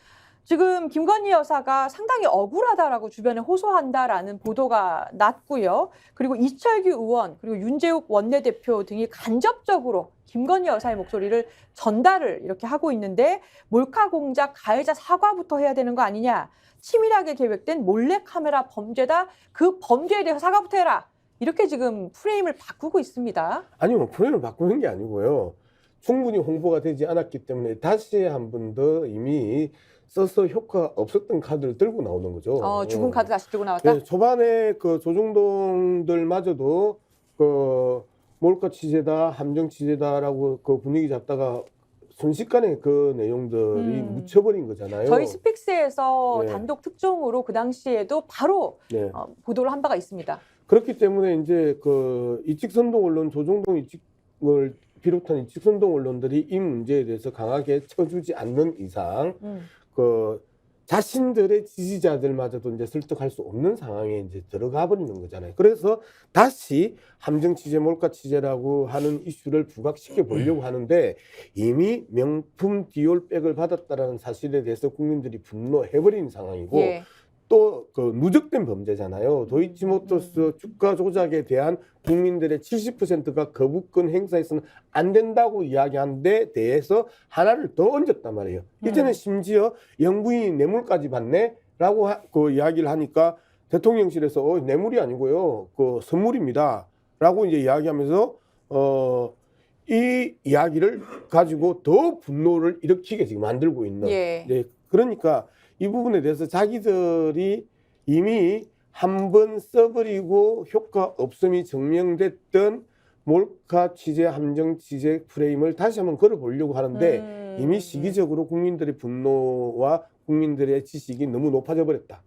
지금 김건희 여사가 상당히 억울하다라고 주변에 호소한다라는 보도가 났고요. 그리고 이철규 의원 그리고 윤재욱 원내대표 등이 간접적으로 김건희 여사의 목소리를 전달을 이렇게 하고 있는데 몰카 공작 가해자 사과부터 해야 되는 거 아니냐. 치밀하게 계획된 몰래카메라 범죄다. 그 범죄에 대해서 사과부터 해라. 이렇게 지금 프레임을 바꾸고 있습니다. 아니요, 프레임을 바꾸는 게 아니고요. 충분히 홍보가 되지 않았기 때문에 다시 한 번 더 이미 써서 효과 없었던 카드를 들고 나오는 거죠. 죽은 카드 다시 들고 나왔다? 네, 초반에 그 조중동들마저도 그 몰카 취재다, 함정 취재다라고 그 분위기 잡다가 순식간에 그 내용들이 묻혀버린 거잖아요. 저희 스픽스에서 네. 단독 특종으로 그 당시에도 바로 네. 보도를 한 바가 있습니다. 그렇기 때문에 이제 그 이직선동 언론, 조중동 이직을 비롯한 이직선동 언론들이 이 문제에 대해서 강하게 쳐주지 않는 이상 그 자신들의 지지자들마저도 이제 설득할 수 없는 상황에 이제 들어가 버리는 거잖아요. 그래서 다시 함정 취재, 몰카 취재라고 하는 이슈를 부각시켜 보려고 하는데 이미 명품 디올백을 받았다라는 사실에 대해서 국민들이 분노해 버린 상황이고 예. 또 그 누적된 범죄잖아요. 도이치모터스 주가 조작에 대한 국민들의 70%가 거부권 행사해서는 안 된다고 이야기한 데 대해서 하나를 더 얹었단 말이에요. 이제는 심지어 영부인이 뇌물까지 받네? 라고 그 이야기를 하니까 대통령실에서 뇌물이 아니고요. 그 선물입니다. 라고 이제 이야기하면서 이 이야기를 가지고 더 분노를 일으키게 지금 만들고 있는. 예. 네, 그러니까 이 부분에 대해서 자기들이 이미 한 번 써버리고 효과 없음이 증명됐던 몰카 취재, 함정 취재 프레임을 다시 한번 걸어보려고 하는데 이미 시기적으로 국민들의 분노와 국민들의 지식이 너무 높아져 버렸다.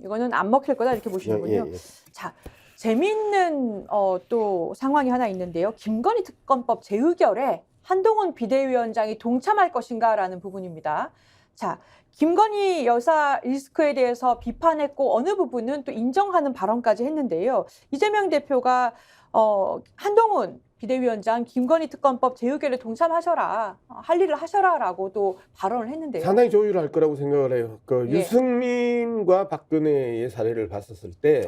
이거는 안 먹힐 거다 이렇게 보시는군요. 예. 자, 재미있는 또 상황이 하나 있는데요. 김건희 특검법 재의결에 한동훈 비대위원장이 동참할 것인가라는 부분입니다. 자, 김건희 여사 리스크에 대해서 비판했고 어느 부분은 또 인정하는 발언까지 했는데요. 이재명 대표가 한동훈 비대위원장 김건희 특검법 재의결에 동참하셔라, 할 일을 하셔라라고 또 발언을 했는데요. 상당히 조율할 거라고 생각을 해요. 그 예. 유승민과 박근혜의 사례를 봤었을 때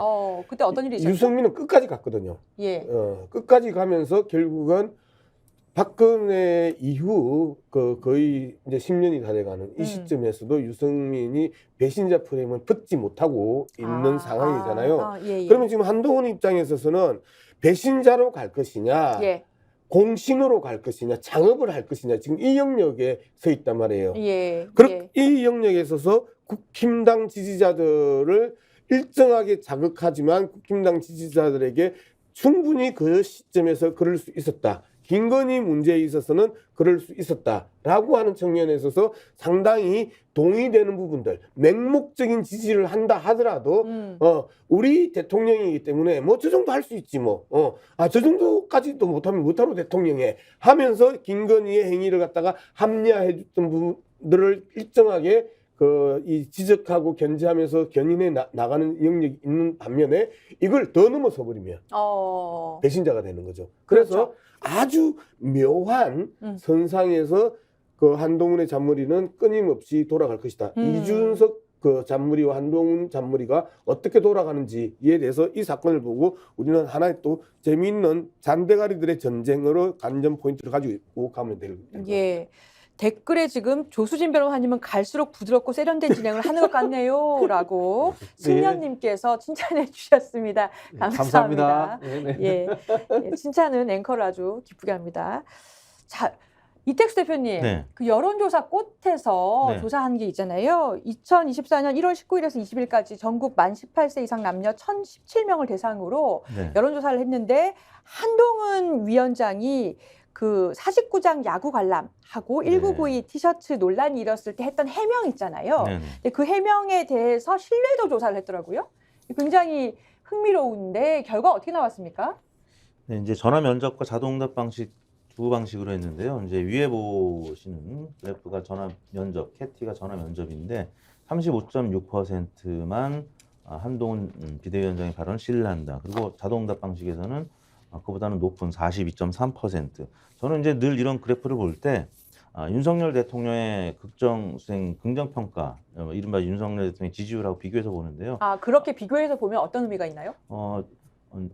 그때 어떤 일이 있었죠? 유승민은 끝까지 갔거든요. 예. 끝까지 가면서 결국은 박근혜 이후 거의 이제 10년이 다 돼가는 이 시점에서도 유승민이 배신자 프레임을 벗지 못하고 있는 상황이잖아요. 예. 그러면 지금 한동훈 입장에 있어서는 배신자로 갈 것이냐, 예. 공신으로 갈 것이냐, 장업을 할 것이냐, 지금 이 영역에 서 있단 말이에요. 예. 이 영역에 있어서 국힘당 지지자들을 일정하게 자극하지만 국힘당 지지자들에게 충분히 그 시점에서 그럴 수 있었다. 김건희 문제에 있어서는 그럴 수 있었다라고 하는 측면에 있어서 상당히 동의되는 부분들, 맹목적인 지지를 한다 하더라도 우리 대통령이기 때문에 뭐 저 정도 할 수 있지 뭐, 저 정도까지도 못하면 못하러 대통령에 하면서 김건희의 행위를 갖다가 합리화해줬던 부분들을 일정하게 이 지적하고 견제하면서 견인해 나가는 영역이 있는 반면에 이걸 더 넘어서 버리면 배신자가 되는 거죠. 그래서 그렇죠. 아주 묘한 선상에서 그 한동훈의 잔머리는 끊임없이 돌아갈 것이다. 이준석 그 잔머리와 한동훈 잔머리가 어떻게 돌아가는지에 대해서 이 사건을 보고 우리는 하나의 또 재미있는 잔대가리들의 전쟁으로 관전 포인트를 가지고 있고 가면 될 겁니다. 예. 댓글에 지금 조수진 변호사님은 갈수록 부드럽고 세련된 진행을 하는 것 같네요라고 승련님께서 칭찬해 주셨습니다. 감사합니다. 네. 예, 예, 칭찬은 앵커를 아주 기쁘게 합니다. 자, 이택수 대표님, 네. 그 여론조사 꽃에서 네. 조사한 게 있잖아요. 2024년 1월 19일에서 20일까지 전국 만 18세 이상 남녀 1,017명을 대상으로 네. 여론조사를 했는데 한동훈 위원장이 그 49장 야구 관람하고 네. 1992 티셔츠 논란이 일었을 때 했던 해명 있잖아요. 네. 근데 그 해명에 대해서 신뢰도 조사를 했더라고요. 굉장히 흥미로운데 결과 어떻게 나왔습니까? 네, 이제 전화 면접과 자동응답 방식 두 방식으로 했는데요. 이제 위에 보시는 그래프가 전화 면접, 캐티가 전화 면접인데 35.6%만 한동훈 비대위원장의 발언을 신뢰한다. 그리고 자동응답 방식에서는 그보다는 높은 42.3%. 저는 이제 늘 이런 그래프를 볼 때 윤석열 대통령의 국정수행 긍정평가, 이른바 윤석열 대통령의 지지율하고 비교해서 보는데요. 아, 그렇게 비교해서 보면 어떤 의미가 있나요?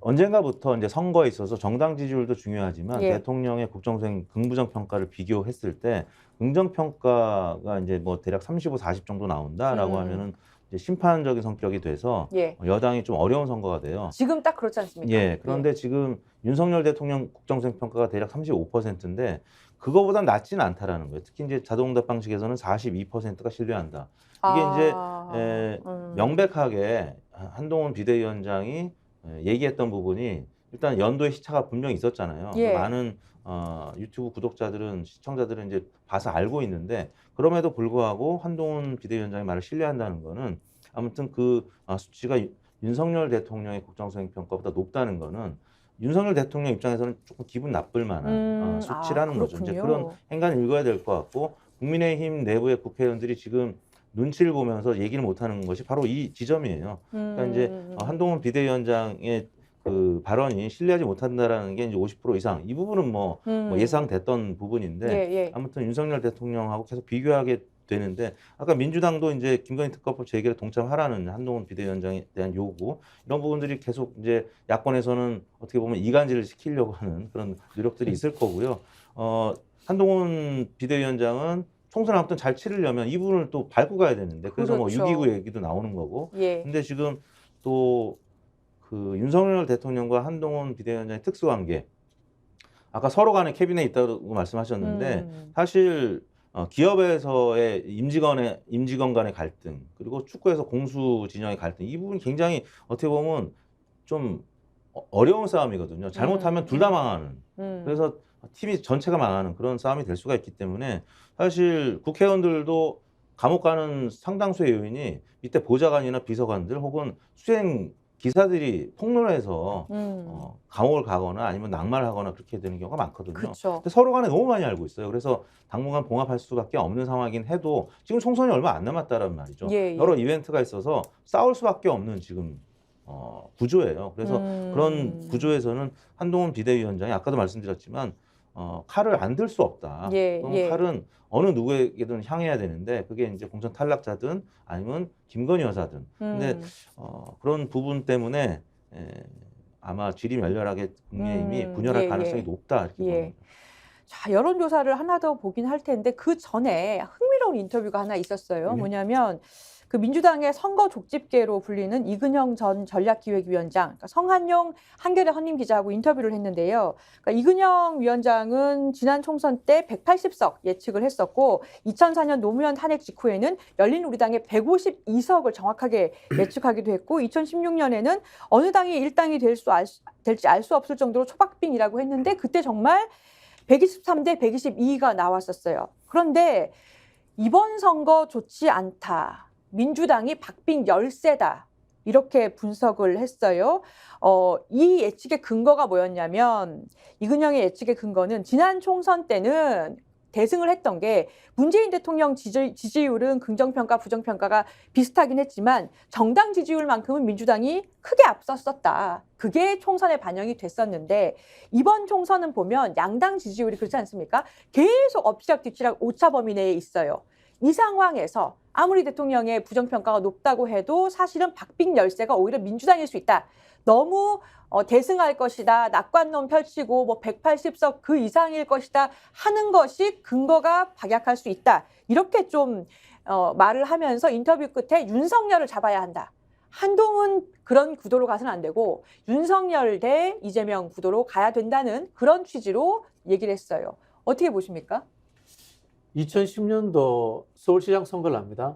언젠가부터 이제 선거에 있어서 정당 지지율도 중요하지만 예. 대통령의 국정수행 긍부정 평가를 비교했을 때 긍정 평가가 이제 뭐 대략 35, 40 정도 나온다라고 하면은 이제 심판적인 성격이 돼서 예. 여당이 좀 어려운 선거가 돼요. 지금 딱 그렇지 않습니까? 예. 그런데 지금 윤석열 대통령 국정수행 평가가 대략 35%인데 그거보단 낮지는 않다라는 거예요. 특히 이제 자동응답 방식에서는 42%가 신뢰한다. 이게 이제 명백하게 한동훈 비대위원장이 얘기했던 부분이 일단 연도의 시차가 분명히 있었잖아요. 예. 많은 유튜브 구독자들은 시청자들은 이제 봐서 알고 있는데 그럼에도 불구하고 한동훈 비대위원장의 말을 신뢰한다는 거는 아무튼 그 수치가 윤석열 대통령의 국정수행 평가보다 높다는 거는 윤석열 대통령 입장에서는 조금 기분 나쁠 만한 수치라는 거죠. 이제 그런 행간을 읽어야 될 것 같고 국민의힘 내부의 국회의원들이 지금 눈치를 보면서 얘기를 못하는 것이 바로 이 지점이에요. 그러니까 이제 한동훈 비대위원장의 그 발언이 신뢰하지 못한다라는 게 이제 50% 이상 이 부분은 뭐 예상됐던 부분인데 예, 예. 아무튼 윤석열 대통령하고 계속 비교하게 되는데 아까 민주당도 이제 김건희 특검법 재개를 동참하라는 한동훈 비대위원장에 대한 요구 이런 부분들이 계속 이제 야권에서는 어떻게 보면 이간질을 시키려고 하는 그런 노력들이 있을 거고요. 한동훈 비대위원장은 총선 아무튼 잘 치르려면 이 부분을 또 밟고 가야 되는데 그래서 그렇죠. 뭐 6.29 얘기도 나오는 거고. 예. 근데 지금 또 그 윤석열 대통령과 한동훈 비대위원장의 특수관계 아까 서로 간에 캐비넷에 있다고 말씀하셨는데 사실 기업에서의 임직원 간의 갈등 그리고 축구에서 공수 진영의 갈등 이 부분이 굉장히 어떻게 보면 좀 어려운 싸움이거든요. 잘못하면 둘 다 망하는. 그래서 팀이 전체가 망하는 그런 싸움이 될 수가 있기 때문에 사실 국회의원들도 감옥 가는 상당수의 요인이 밑에 보좌관이나 비서관들 혹은 수행 기사들이 폭로해서 감옥을 가거나 아니면 낙마를 하거나 그렇게 되는 경우가 많거든요. 그렇죠. 근데 서로 간에 너무 많이 알고 있어요. 그래서 당분간 봉합할 수밖에 없는 상황이긴 해도 지금 총선이 얼마 안 남았다는 말이죠. 예, 예. 여러 이벤트가 있어서 싸울 수밖에 없는 지금 구조예요. 그래서 그런 구조에서는 한동훈 비대위원장이 아까도 말씀드렸지만 칼을 안 들 수 없다. 예, 그럼 예. 칼은 어느 누구에게든 향해야 되는데 그게 이제 공천 탈락자든 아니면 김건희 여사든. 근데 그런 부분 때문에 아마 질이 멸렬하게 국민의힘이 분열할 예, 가능성이 예. 높다 이렇게 예. 봅니다. 자, 여론조사를 하나 더 보긴 할 텐데 그 전에 흥미로운 인터뷰가 하나 있었어요. 네. 뭐냐면 그 민주당의 선거 족집게로 불리는 이근영 전 전략기획위원장, 그러니까 성한용 한겨레 헌림 기자하고 인터뷰를 했는데요. 그러니까 이근영 위원장은 지난 총선 때 180석 예측을 했었고 2004년 노무현 탄핵 직후에는 열린우리당의 152석을 정확하게 예측하기도 했고 2016년에는 어느 당이 일당이 될지 알 수 없을 정도로 초박빙이라고 했는데 그때 정말 123대 122가 나왔었어요. 그런데 이번 선거 좋지 않다. 민주당이 박빙 열세다. 이렇게 분석을 했어요. 이 예측의 근거가 뭐였냐면 이근영의 예측의 근거는 지난 총선 때는 대승을 했던 게 문재인 대통령 지지율은 긍정평가, 부정평가가 비슷하긴 했지만 정당 지지율만큼은 민주당이 크게 앞섰었다. 그게 총선에 반영이 됐었는데 이번 총선은 보면 양당 지지율이 그렇지 않습니까? 계속 엎치락뒤치락 오차 범위 내에 있어요. 이 상황에서 아무리 대통령의 부정평가가 높다고 해도 사실은 박빙 열세가 오히려 민주당일 수 있다. 너무 대승할 것이다. 낙관론 펼치고 뭐 180석 그 이상일 것이다 하는 것이 근거가 박약할 수 있다. 이렇게 좀 말을 하면서 인터뷰 끝에 윤석열을 잡아야 한다. 한동훈 그런 구도로 가서는 안 되고 윤석열 대 이재명 구도로 가야 된다는 그런 취지로 얘기를 했어요. 어떻게 보십니까? 2010년도 서울시장 선거를 합니다.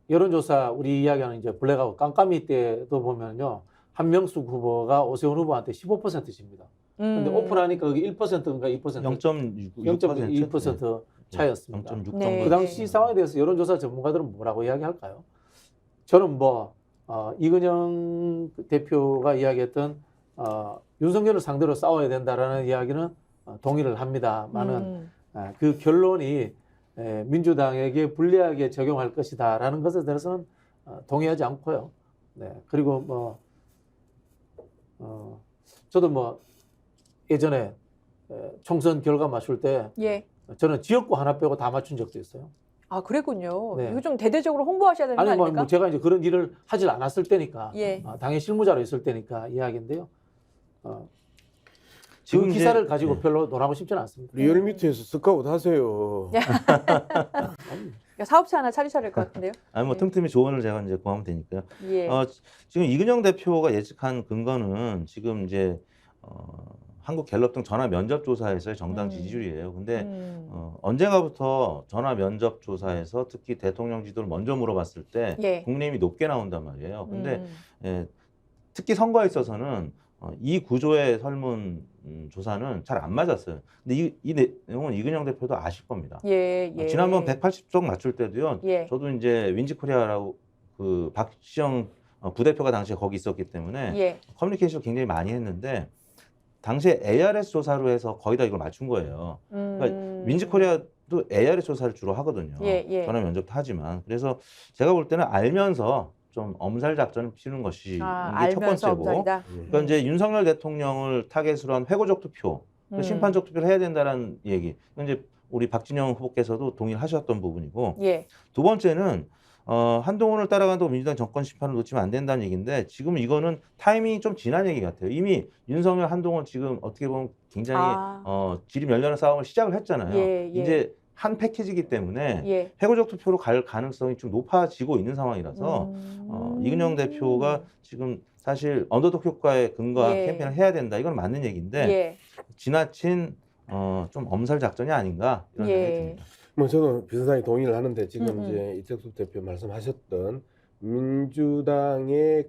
여론조사 우리 이야기하는 이제 블랙아웃 깜깜이 때도 보면요. 한명숙 후보가 오세훈 후보한테 15% 집니다. 근데 오픈하니까 그게 1%인가 2% 0.2% 차이였습니다. 0.6 네. 그 당시 상황에 대해서 여론조사 전문가들은 뭐라고 이야기할까요? 저는 이근영 대표가 이야기했던 윤석열을 상대로 싸워야 된다라는 이야기는 동의를 합니다만은 그 결론이 민주당에게 불리하게 적용할 것이다라는 것에 대해서는 동의하지 않고요. 네. 그리고 저도 예전에 총선 결과 맞출 때 예. 저는 지역구 하나 빼고 다 맞춘 적도 있어요. 아, 그랬군요. 네. 이거 좀 대대적으로 홍보하셔야 되는 거 아니 아닙니까? 제가 이제 그런 일을 하질 않았을 때니까 예. 당의 실무자로 있을 때니까 이야기인데요. 지금 그 이제- 기사를 가지고 네. 별로 논하고 싶지는 않습니다. 리얼미터에서 스카우트 하세요. 사업체 하나 차리셔야 될 것 같은데요. 아니 뭐 예. 틈틈이 조언을 제가 이제 구하면 되니까요. 예. 지금 이근영 대표가 예측한 근거는 지금 이제 한국 갤럽 등 전화 면접 조사에서의 정당 지지율이에요. 근데 언젠가부터 전화 면접 조사에서 특히 대통령 지도를 먼저 물어봤을 때 예. 국민의힘이 높게 나온단 말이에요. 근데 특히 선거에 있어서는 이 구조의 설문 조사는 잘 안 맞았어요. 근데 이 내용은 이근영 대표도 아실 겁니다. 예. 예. 지난번 180석 맞출 때도요. 예. 저도 이제 윈지코리아라고 그 박시영 부대표가 당시에 거기 있었기 때문에 예. 커뮤니케이션을 굉장히 많이 했는데 당시에 ARS 조사로 해서 거의 다 이걸 맞춘 거예요. 그러니까 윈지코리아도 ARS 조사를 주로 하거든요. 예. 전화 면접도 하지만. 그래서 제가 볼 때는 알면서 좀 엄살 작전을 피우는 것이 이게 첫 알면서 번째고. 엄살이다. 그러니까 이제 윤석열 대통령을 타겟으로 한 회고적 투표, 심판적 투표를 해야 된다는 얘기. 이제 우리 박진영 후보께서도 동의를 하셨던 부분이고. 예. 두 번째는 한동훈을 따라간다고 민주당 정권 심판을 놓치면 안 된다는 얘기인데 지금 이거는 타이밍이 좀 지난 얘기 같아요. 이미 윤석열, 한동훈 지금 어떻게 보면 굉장히 지리 멸렬한 싸움을 시작을 했잖아요. 예. 이제 한 패키지이기 때문에 예. 회고적 투표로 갈 가능성이 좀 높아지고 있는 상황이라서 이근영 대표가 지금 사실 언더독 효과에 근거한 예. 캠페인을 해야 된다. 이건 맞는 얘기인데 예. 지나친 좀 엄살 작전이 아닌가 이런 생각이 듭니다. 저는 비슷하게 동의를 하는데 지금 이제 음. 이택수 대표 말씀하셨던 민주당의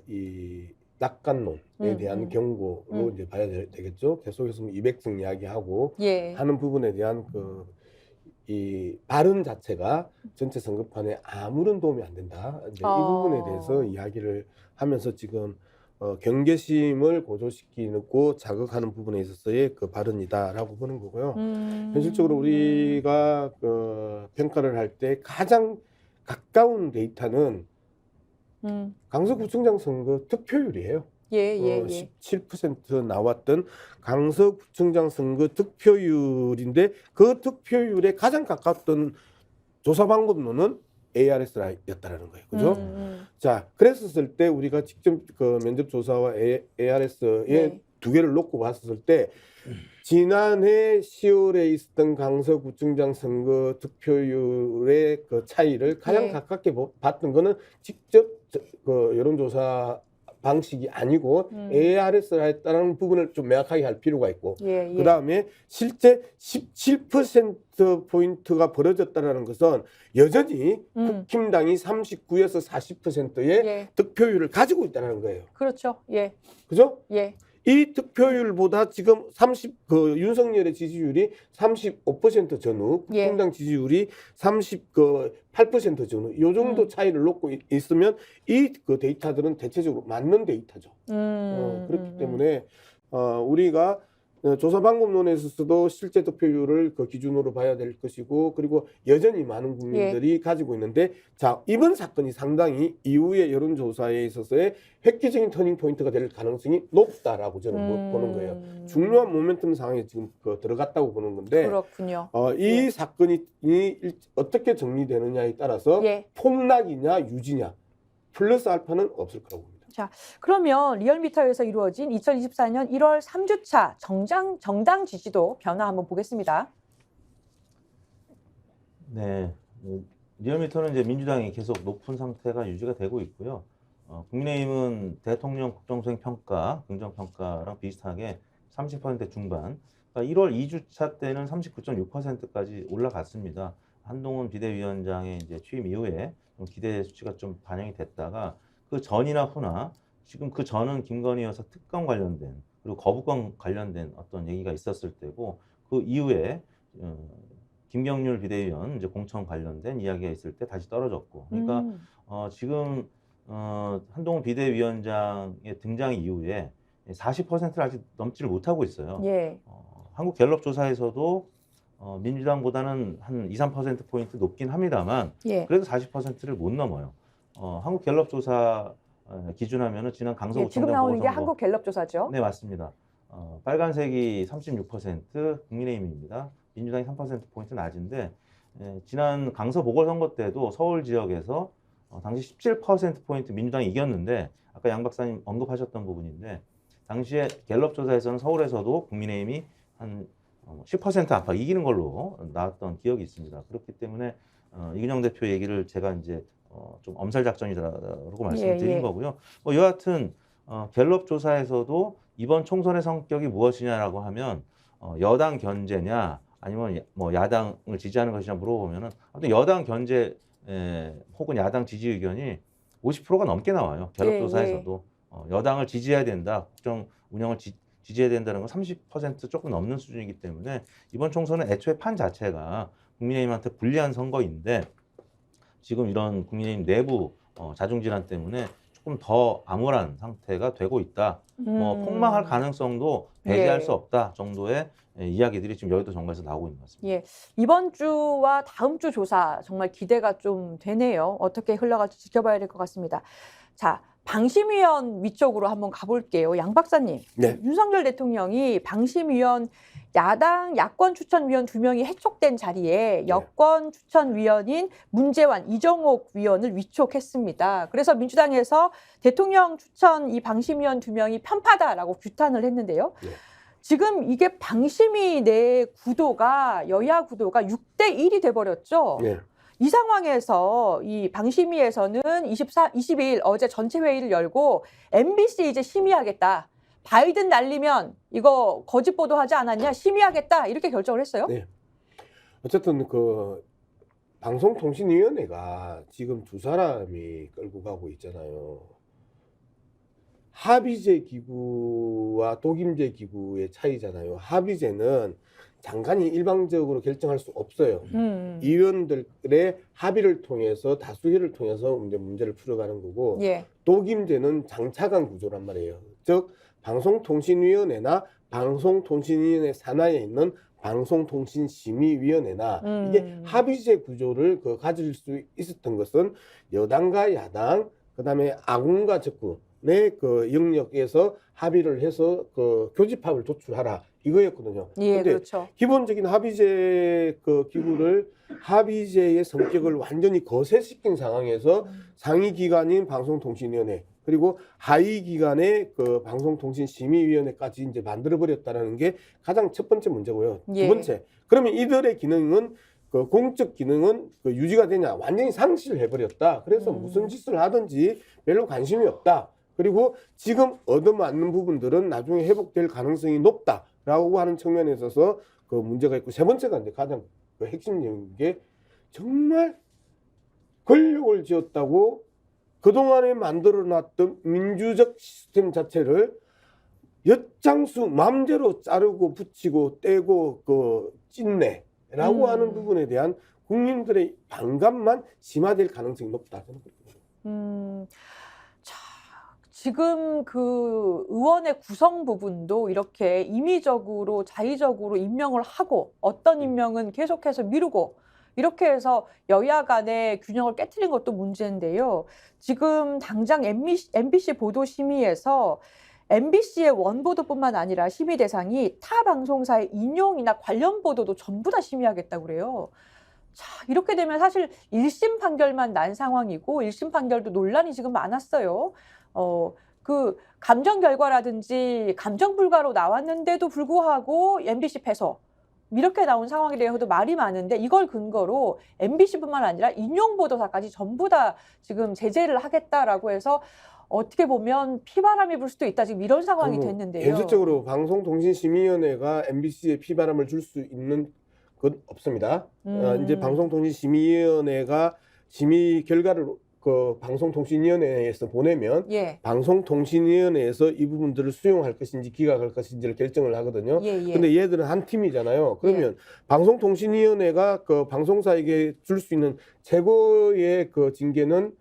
이 낙관론에 대한 경고로 이제 봐야 되겠죠. 계속해서 200석 이야기하고 예. 하는 부분에 대한 이 발언 자체가 전체 선거판에 아무런 도움이 안 된다. 이제 이 부분에 대해서 이야기를 하면서 지금 경계심을 고조시키고 자극하는 부분에 있어서의 그 발언이다라고 보는 거고요. 현실적으로 우리가 평가를 할 때 가장 가까운 데이터는 강서구청장 선거 득표율이에요. 예. 17% 나왔던 강서구청장 선거 득표율인데 그 득표율에 가장 가깝던 조사 방법론은 ARS였다라는 거예요. 그죠? 자, 그랬었을 때 우리가 직접 면접 조사와 ARS의 두 개를 놓고 봤을 때 지난해 10월에 있었던 강서구청장 선거 득표율의 그 차이를 가장 가깝게 봤던 거는 직접 여론조사 방식이 아니고 ARS를 했다는 부분을 좀 명확하게 할 필요가 있고 그 다음에 실제 17%포인트가 벌어졌다는 것은 여전히 국힘당이 39에서 40%의 득표율을 가지고 있다는 거예요. 그렇죠. 예. 그죠? 예. 이 득표율보다 지금 윤석열의 지지율이 35% 전후, 국힘당 지지율이 38% 전후, 이 정도 차이를 놓고 있으면 이 데이터들은 대체적으로 맞는 데이터죠. 그렇기 때문에 우리가 조사 방법론에 있어서도 실제 득표율을 그 기준으로 봐야 될 것이고, 그리고 여전히 많은 국민들이 가지고 있는데, 자, 이번 사건이 상당히 이후의 여론조사에 있어서의 획기적인 터닝 포인트가 될 가능성이 높다라고 저는 보는 거예요. 중요한 모멘텀 상황에 지금 들어갔다고 보는 건데, 그렇군요. 이 사건이 어떻게 정리되느냐에 따라서 폭락이냐 유지냐 플러스 알파는 없을 거라고 봅니다. 자, 그러면 리얼미터에서 이루어진 2024년 1월 3주차 정당 지지도 변화 한번 보겠습니다. 네, 리얼미터는 이제 민주당이 계속 높은 상태가 유지가 되고 있고요. 국민의힘은 대통령 국정수행 평가, 긍정 평가랑 비슷하게 30% 중반. 그러니까 1월 2주차 때는 39.6%까지 올라갔습니다. 한동훈 비대위원장의 이제 취임 이후에 좀 기대 수치가 좀 반영이 됐다가 그 전이나 후나 지금 그 전은 김건희 여사 특검 관련된 그리고 거부권 관련된 어떤 얘기가 있었을 때고 그 이후에 김경률 비대위원 이제 공천 관련된 이야기가 있을 때 다시 떨어졌고 그러니까 지금 한동훈 비대위원장의 등장 이후에 40%를 아직 넘지를 못하고 있어요. 한국 갤럽 조사에서도 민주당보다는 한 2, 3%포인트 높긴 합니다만 그래도 40%를 못 넘어요. 한국 갤럽 조사 기준하면은 지난 강서구청장 지금 나오는 게 보궐선거. 한국 갤럽 조사죠? 네, 맞습니다. 빨간색이 36%, 국민의힘입니다. 민주당이 3%포인트 낮은데 지난 강서 보궐선거 때도 서울 지역에서 당시 17%포인트 민주당이 이겼는데 아까 양 박사님 언급하셨던 부분인데 당시에 갤럽 조사에서는 서울에서도 국민의힘이 한 10% 안팎 이기는 걸로 나왔던 기억이 있습니다. 그렇기 때문에 이균영 대표 얘기를 제가 이제 좀 엄살 작전이라고 말씀을 드린 거고요. 여하튼 갤럽 조사에서도 이번 총선의 성격이 무엇이냐라고 하면 여당 견제냐 아니면 뭐 야당을 지지하는 것이냐 물어보면은 아무튼 여당 견제 혹은 야당 지지 의견이 50%가 넘게 나와요. 갤럽 조사에서도 여당을 지지해야 된다, 국정 운영을 지지해야 된다는 건 30% 조금 넘는 수준이기 때문에 이번 총선은 애초에 판 자체가 국민의힘한테 불리한 선거인데 지금 이런 국민의힘 내부 자중질환 때문에 조금 더 암울한 상태가 되고 있다. 뭐 폭망할 가능성도 배제할 수 없다 정도의 이야기들이 지금 여의도 정가에서 나오고 있는 것 같습니다. 이번 주와 다음 주 조사 정말 기대가 좀 되네요. 어떻게 흘러갈지 지켜봐야 될 것 같습니다. 자, 방심위원 위쪽으로 한번 가볼게요. 양 박사님, 윤석열 대통령이 방심위원 야권 추천위원 2명이 해촉된 자리에 여권 추천위원인 문재환, 이정옥 위원을 위촉했습니다. 그래서 민주당에서 대통령 추천 이 방심위원 2명이 편파다라고 규탄을 했는데요. 지금 이게 방심위 내 구도가 여야 구도가 6대1이 돼버렸죠. 이 상황에서 이 방심위에서는 22일 어제 전체 회의를 열고 MBC 이제 심의하겠다. 바이든 날리면 이거 거짓 보도하지 않았냐? 심의하겠다. 이렇게 결정을 했어요. 어쨌든 그 방송통신위원회가 지금 두 사람이 끌고 가고 있잖아요. 합의제 기구와 독임제 기구의 차이잖아요. 합의제는 장관이 일방적으로 결정할 수 없어요. 의원들의 합의를 통해서 다수결을 통해서 문제를 풀어가는 거고 독임제는 장차관 구조란 말이에요. 즉 방송통신위원회나 방송통신위원회 산하에 있는 방송통신심의위원회나 이게 합의제 구조를 가질 수 있었던 것은 여당과 야당 그다음에 아군과 적군의 그 영역에서 합의를 해서 그 교집합을 도출하라 이거였거든요. 근데 기본적인 합의제 그 기구를 합의제의 성격을 완전히 거세시킨 상황에서 상위 기관인 방송통신위원회 그리고 하위 기관의 그 방송통신심의위원회까지 이제 만들어 버렸다는 게 가장 첫 번째 문제고요. 두 번째, 그러면 이들의 기능은 그 공적 기능은 그 유지가 되냐? 완전히 상실해 버렸다. 그래서 무슨 짓을 하든지 별로 관심이 없다. 그리고 지금 얻어맞는 부분들은 나중에 회복될 가능성이 높다라고 하는 측면에 있어서 그 문제가 있고 세 번째가 이제 가장 그 핵심적인 게 정말 권력을 쥐었다고 그동안에 만들어놨던 민주적 시스템 자체를 엿장수 마음대로 자르고 붙이고 떼고 그 찢네라고 하는 부분에 대한 국민들의 반감만 심화될 가능성이 높다. 자, 지금 그 의원의 구성 부분도 이렇게 임의적으로 자의적으로 임명을 하고 어떤 임명은 계속해서 미루고 이렇게 해서 여야 간의 균형을 깨트린 것도 문제인데요. 지금 당장 MBC 보도 심의에서 MBC의 원보도뿐만 아니라 심의 대상이 타 방송사의 인용이나 관련 보도도 전부 다 심의하겠다고 그래요. 자, 이렇게 되면 사실 1심 판결만 난 상황이고 1심 판결도 논란이 지금 많았어요. 그 감정 결과라든지 감정 불가로 나왔는데도 불구하고 MBC 패소 이렇게 나온 상황에 대해서도 말이 많은데 이걸 근거로 MBC뿐만 아니라 인용 보도사까지 전부 다 지금 제재를 하겠다라고 해서 어떻게 보면 피바람이 불 수도 있다 지금 이런 상황이 됐는데요. 현실적으로 방송통신심의위원회가 MBC에 피바람을 줄 수 있는 건 없습니다. 이제 방송통신심의위원회가 심의 결과를 그 방송통신위원회에서 보내면 예. 방송통신위원회에서 이 부분들을 수용할 것인지 기각할 것인지를 결정을 하거든요. 예, 예. 근데 얘들은 한 팀이잖아요. 그러면 방송통신위원회가 그 방송사에게 줄 수 있는 최고의 그 징계는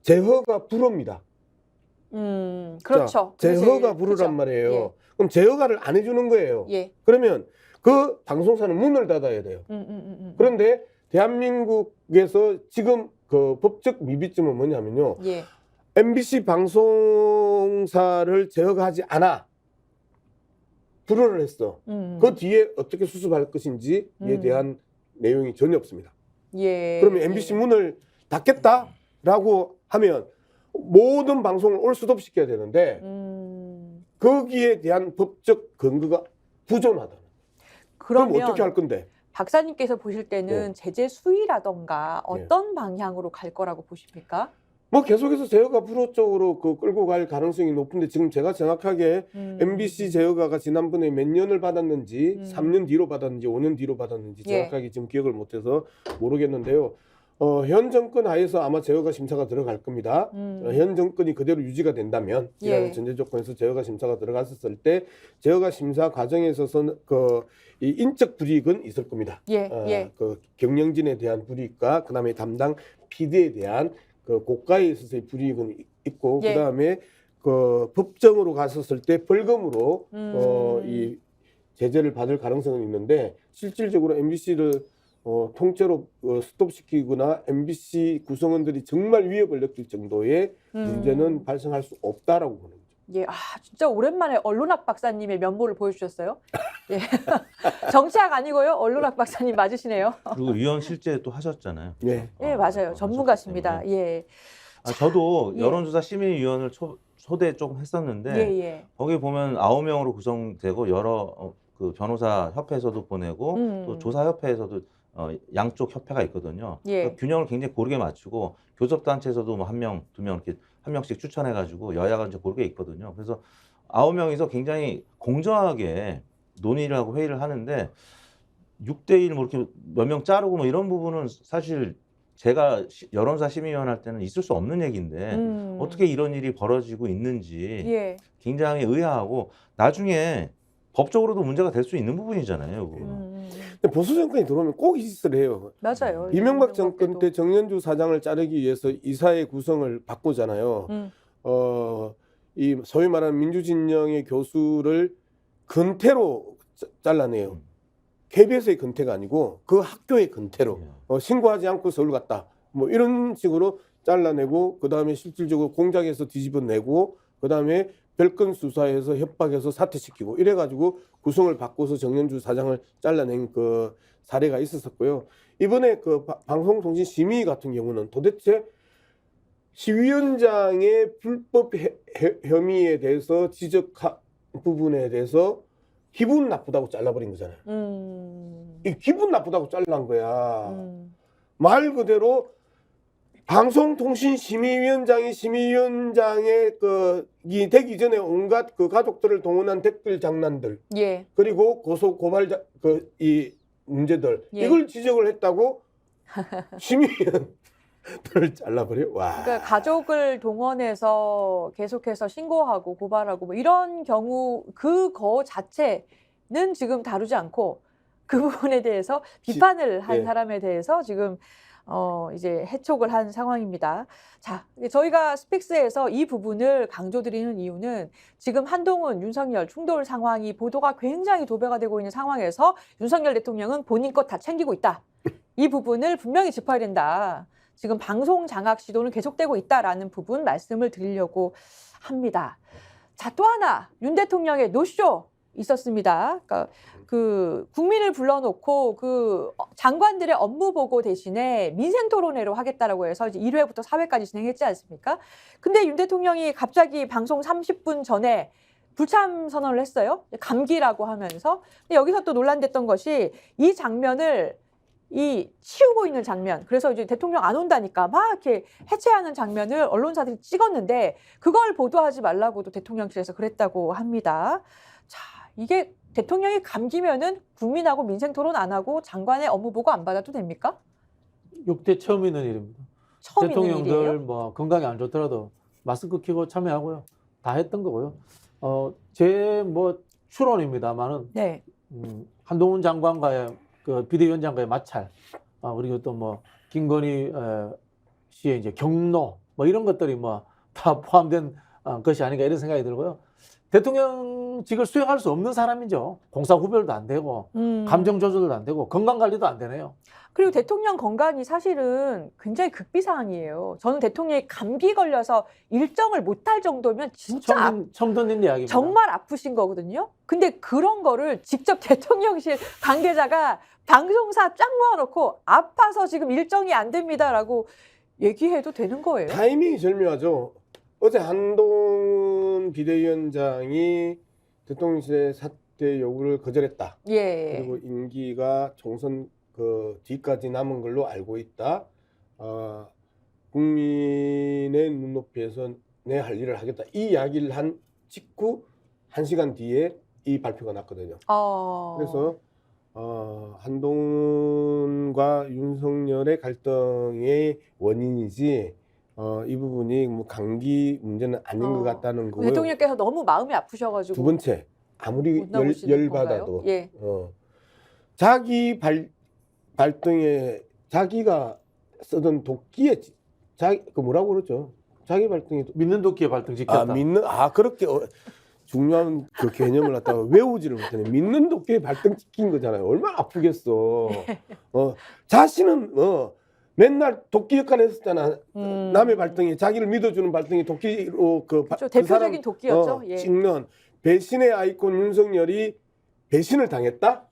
제허가 불허입니다. 그렇죠. 자, 제허가 그죠. 불허란 말이에요. 예. 그럼 제허가를 안 해주는 거예요. 예. 그러면 그 방송사는 문을 닫아야 돼요. 그런데 대한민국에서 지금 그 법적 미비점은 뭐냐면요. 예. MBC 방송사를 제어하지 않아. 불허를 했어. 그 뒤에 어떻게 수습할 것인지에 대한 내용이 전혀 없습니다. 예. 그러면 MBC 문을 닫겠다라고 하면 모든 방송을 올 수도 없이 시켜야 되는데 거기에 대한 법적 근거가 부존하다. 그럼 그러면 어떻게 할 건데? 박사님께서 보실 때는 제재 수위라던가 어떤 방향으로 갈 거라고 보십니까? 뭐 계속해서 제어가 불허 쪽으로 그 끌고 갈 가능성이 높은데 지금 제가 정확하게 MBC 제어가가 지난번에 몇 년을 받았는지 3년 뒤로 받았는지 5년 뒤로 받았는지 정확하게 지금 기억을 못해서 모르겠는데요. 현 정권 하에서 아마 제어가 심사가 들어갈 겁니다. 현 정권이 그대로 유지가 된다면 이라는 전제 조건에서 제어가 심사가 들어갔었을 때 제어가 심사 과정에 있어서는 이 인적 불이익은 있을 겁니다. 그 경영진에 대한 불이익과 그다음에 담당 PD에 대한 그 고가에 있어서의 불이익은 있고 그다음에 그 법정으로 갔었을 때 벌금으로 이 제재를 받을 가능성은 있는데 실질적으로 MBC를 통째로 스톱시키거나 MBC 구성원들이 정말 위협을 느낄 정도의 문제는 발생할 수 없다라고 보는 거죠. 예, 진짜 오랜만에 언론학 박사님의 면모를 보여주셨어요. 예. 정치학 아니고요, 언론학 박사님 맞으시네요. 그리고 위원 실제 또 하셨잖아요. 네. 예, 맞아요. 전문가십니다. 예. 저도 여론조사 심의위원을 초대 조금 했었는데 거기 보면 9명으로 구성되고 여러 그 변호사 협회에서도 보내고 또 조사협회에서도 양쪽 협회가 있거든요. 그러니까 균형을 굉장히 고르게 맞추고 교섭단체에서도 뭐 1명, 2명 이렇게 한 명씩 추천해가지고 여야가 이제 고르게 있거든요. 그래서 9명이서 굉장히 공정하게 논의를 하고 회의를 하는데 6대1 뭐 이렇게 몇 명 자르고 뭐 이런 부분은 사실 제가 여론조사 심의위원 할 때는 있을 수 없는 얘기인데 어떻게 이런 일이 벌어지고 있는지 굉장히 의아하고 나중에 법적으로도 문제가 될 수 있는 부분이잖아요. 근데 보수 정권이 들어오면 꼭 이 짓을 해요. 맞아요. 이명박 정권 때 정년주 사장을 자르기 위해서 이사회 구성을 바꾸잖아요. 이 소위 말하는 민주진영의 교수를 근태로 잘라내요. KBS의 근태가 아니고 그 학교의 근태로 신고하지 않고 서울 갔다. 뭐 이런 식으로 잘라내고 그 다음에 실질적으로 공작에서 뒤집어내고 그 다음에 별건 수사에서 협박해서 사퇴시키고 이래가지고 구성을 바꿔서 정년주 사장을 잘라낸 그 사례가 있었고요. 이번에 그 방송통신심의 같은 경우는 도대체 시위원장의 불법 혐의에 대해서 지적한 부분에 대해서 기분 나쁘다고 잘라버린 거잖아요. 이 기분 나쁘다고 잘란 거야. 말 그대로 방송통신심의위원장이 심의위원장의 이 되기 전에 온갖 그 가족들을 동원한 댓글 장난들, 그리고 고소 고발 이 문제들 이걸 지적을 했다고 심의위원들을 잘라버려. 와. 그러니까 가족을 동원해서 계속해서 신고하고 고발하고 뭐 이런 경우 그거 자체는 지금 다루지 않고 그 부분에 대해서 비판을 한 사람에 대해서 지금 이제 해촉을 한 상황입니다. 자, 저희가 스픽스에서 이 부분을 강조드리는 이유는 지금 한동훈, 윤석열 충돌 상황이 보도가 굉장히 도배가 되고 있는 상황에서 윤석열 대통령은 본인 것 다 챙기고 있다. 이 부분을 분명히 짚어야 된다. 지금 방송 장악 시도는 계속되고 있다라는 부분 말씀을 드리려고 합니다. 자, 또 하나 윤 대통령의 노쇼 있었습니다. 그러니까 그 국민을 불러놓고 그 장관들의 업무 보고 대신에 민생 토론회로 하겠다라고 해서 이제 1회부터 4회까지 진행했지 않습니까? 근데 윤 대통령이 갑자기 방송 30분 전에 불참 선언을 했어요. 감기라고 하면서. 근데 여기서 또 논란됐던 것이 이 장면을 치우고 있는 장면. 그래서 이제 대통령 안 온다니까 막 이렇게 해체하는 장면을 언론사들이 찍었는데 그걸 보도하지 말라고도 대통령실에서 그랬다고 합니다. 자, 이게 대통령이 감기면은 국민하고 민생 토론 안 하고 장관의 업무 보고 안 받아도 됩니까? 역대 처음 있는 일입니다. 처음 있는 대통령들 일이에요? 뭐 건강이 안 좋더라도 마스크 끼고 참여하고요. 다 했던 거고요. 제 뭐 추론입니다만은 네. 한동훈 장관과의 그 비대위원장과의 마찰, 그리고 또 뭐 김건희 씨의 이제 경로 뭐 이런 것들이 뭐 다 포함된 것이 아닌가 이런 생각이 들고요. 대통령직을 수행할 수 없는 사람이죠. 공사 구별도 안 되고 감정 조절도 안 되고 건강 관리도 안 되네요. 그리고 대통령 건강이 사실은 굉장히 극비 사항이에요. 저는 대통령이 감기 걸려서 일정을 못할 정도면 진짜 처음 듣는 이야기입니다. 정말 아프신 거거든요. 근데 그런 거를 직접 대통령실 관계자가 방송사 쫙 모아놓고 아파서 지금 일정이 안 됩니다라고 얘기해도 되는 거예요? 타이밍이 절묘하죠. 어제 한동훈 비대위원장이 대통령실의 사퇴 요구를 거절했다. 예. 그리고 임기가 총선 그 뒤까지 남은 걸로 알고 있다. 국민의 눈높이에서 내 할 일을 하겠다. 이 이야기를 한 직후 1시간 뒤에 이 발표가 났거든요. 그래서 한동훈과 윤석열의 갈등의 원인이지 이 부분이 뭐 감기 문제는 아닌 것 같다는 거고요. 대통령께서 너무 마음이 아프셔가지고 두 번째, 아무리 못 나오시는 열받아도 예. 자기 발등에 자기가 쓰던 도끼에 그 뭐라고 그러죠? 자기 발등에 믿는 도끼에 발등 지켰다. 그렇게 중요한 그 개념을 갖다가 외우지를 못하네. 믿는 도끼에 발등 찍힌 거잖아요. 얼마나 아프겠어. 자신은 맨날 도끼 역할을 했었잖아. 남의 발등에 자기를 믿어주는 발등에 도끼로 그렇죠. 대표적인 도끼였죠. 예. 찍는 배신의 아이콘 윤석열이 배신을 당했다?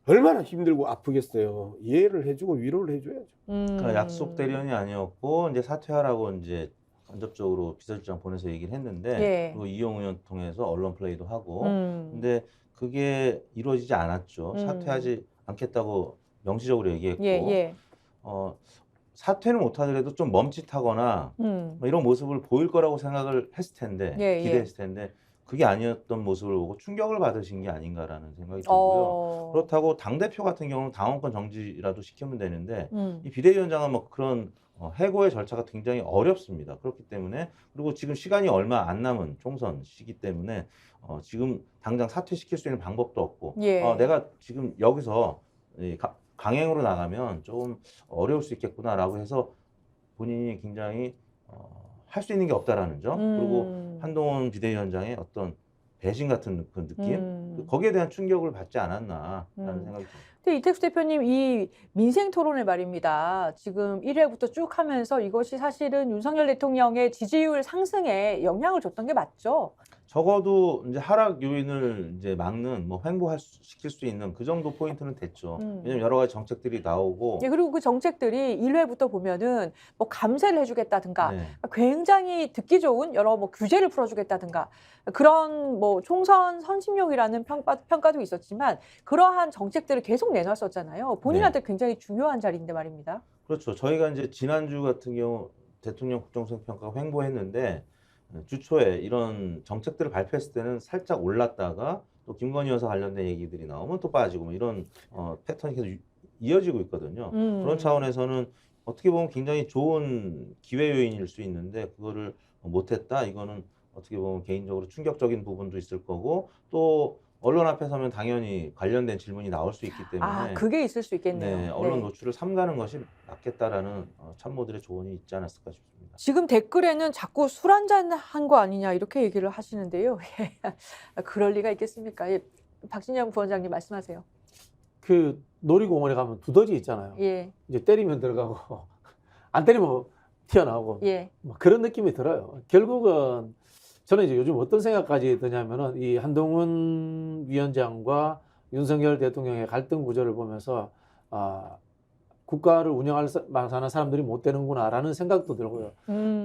얼마나 힘들고 아프겠어요. 이해를 해주고 위로를 해줘야죠. 그러니까 약속 대련이 아니었고 이제 사퇴하라고 이제 간접적으로 비서실장 보내서 얘기를 했는데 예. 그리고 이용 의원 통해서 언론 플레이도 하고 근데 그게 이루어지지 않았죠. 사퇴하지 않겠다고 명시적으로 얘기했고 예. 사퇴는 못하더라도 좀 멈칫하거나 뭐 이런 모습을 보일 거라고 생각을 했을 텐데 기대했을 텐데 그게 아니었던 모습을 보고 충격을 받으신 게 아닌가라는 생각이 들고요. 그렇다고 당대표 같은 경우는 당원권 정지라도 시키면 되는데 이 비대위원장은 뭐 그런 해고의 절차가 굉장히 어렵습니다. 그렇기 때문에 그리고 지금 시간이 얼마 안 남은 총선 시기 때문에 지금 당장 사퇴시킬 수 있는 방법도 없고 내가 지금 여기서 강행으로 나가면 좀 어려울 수 있겠구나라고 해서 본인이 굉장히 할 수 있는 게 없다라는 점 그리고 한동훈 비대위원장의 어떤 배신 같은 그 느낌 거기에 대한 충격을 받지 않았나라는 생각이 듭니다. 근데 이택수 대표님 이 민생 토론회 말입니다. 지금 1회부터 쭉 하면서 이것이 사실은 윤석열 대통령의 지지율 상승에 영향을 줬던 게 맞죠? 적어도 이제 하락 요인을 이제 막는 뭐 시킬 수 있는 그 정도 포인트는 됐죠. 왜냐면 여러 가지 정책들이 나오고. 예, 그리고 그 정책들이 1회부터 보면은 뭐 감세를 해주겠다든가 굉장히 듣기 좋은 여러 뭐 규제를 풀어주겠다든가 그런 뭐 총선 선심용이라는 평가도 있었지만 그러한 정책들을 계속 내놨었잖아요. 본인한테 굉장히 중요한 자리인데 말입니다. 그렇죠. 저희가 이제 지난주 같은 경우 대통령 국정수행평가 횡보했는데 주초에 이런 정책들을 발표했을 때는 살짝 올랐다가 또 김건희 여사 관련된 얘기들이 나오면 또 빠지고 뭐 이런 패턴이 계속 이어지고 있거든요. 그런 차원에서는 어떻게 보면 굉장히 좋은 기회 요인일 수 있는데 그거를 못했다. 이거는 어떻게 보면 개인적으로 충격적인 부분도 있을 거고 또 언론 앞에 서면 당연히 관련된 질문이 나올 수 있기 때문에 그게 있을 수 있겠네요. 네, 언론 노출을 삼가는 것이 맞겠다라는 참모들의 조언이 있지 않았을까 싶습니다. 지금 댓글에는 자꾸 술 한잔 한 거 아니냐 이렇게 얘기를 하시는데요. 그럴 리가 있겠습니까? 예, 박진영 부원장님 말씀하세요. 그 놀이공원에 가면 두더지 있잖아요. 예, 이제 때리면 들어가고 안 때리면 튀어나오고 예, 뭐 그런 느낌이 들어요. 결국은 저는 이제 요즘 어떤 생각까지 드냐면은 이 한동훈 위원장과 윤석열 대통령의 갈등 구조를 보면서 국가를 운영할 만한 사람들이 못 되는구나라는 생각도 들고요.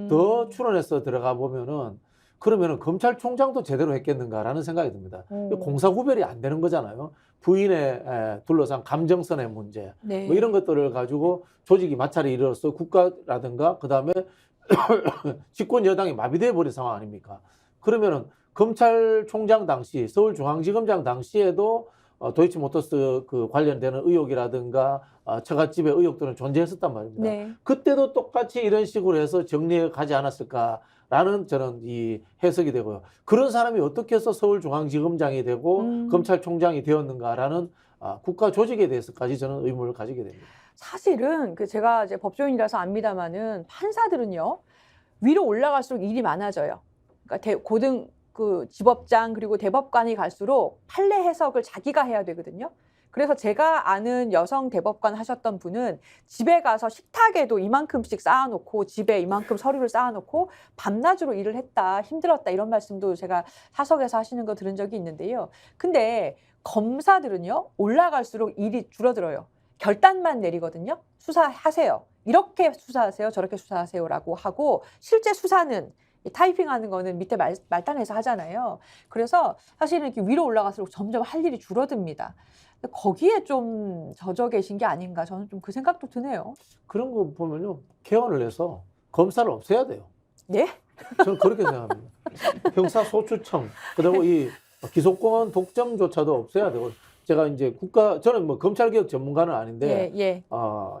더 추론해서 들어가 보면은 그러면은 검찰총장도 제대로 했겠는가라는 생각이 듭니다. 공사 구별이 안 되는 거잖아요. 부인에 둘러싼 감정선의 문제, 네. 뭐 이런 것들을 가지고 조직이 마찰이 일어서 국가라든가 그 다음에 집권 여당이 마비돼 버린 상황 아닙니까? 그러면은 검찰총장 당시, 서울중앙지검장 당시에도 도이치모터스 그 관련되는 의혹이라든가 처갓집의 의혹들은 존재했었단 말입니다. 네. 그때도 똑같이 이런 식으로 해서 정리해 가지 않았을까라는 저는 이 해석이 되고요. 그런 사람이 어떻게 해서 서울중앙지검장이 되고 검찰총장이 되었는가라는 국가 조직에 대해서까지 저는 의문을 가지게 됩니다. 사실은 제가 이제 법조인이라서 압니다마는 판사들은요 위로 올라갈수록 일이 많아져요. 그러니까 고등 그 지법장 그리고 대법관이 갈수록 판례 해석을 자기가 해야 되거든요. 그래서 제가 아는 여성 대법관 하셨던 분은 집에 가서 식탁에도 이만큼씩 쌓아놓고 집에 이만큼 서류를 쌓아놓고 밤낮으로 일을 했다, 힘들었다 이런 말씀도 제가 사석에서 하시는 거 들은 적이 있는데요. 근데 검사들은요 올라갈수록 일이 줄어들어요. 결단만 내리거든요. 수사하세요. 이렇게 수사하세요. 저렇게 수사하세요라고 하고 실제 수사는 타이핑하는 거는 밑에 말단에서 하잖아요. 그래서 사실은 이렇게 위로 올라갈수록 점점 할 일이 줄어듭니다. 거기에 좀 젖어 계신 게 아닌가 저는 좀 그 생각도 드네요. 그런 거 보면요 개헌을 해서 검사를 없애야 돼요. 네? 저는 그렇게 생각합니다. 형사소추청 그리고 이 기소권 독점조차도 없애야 되고 제가 이제 저는 뭐 검찰개혁 전문가는 아닌데 예.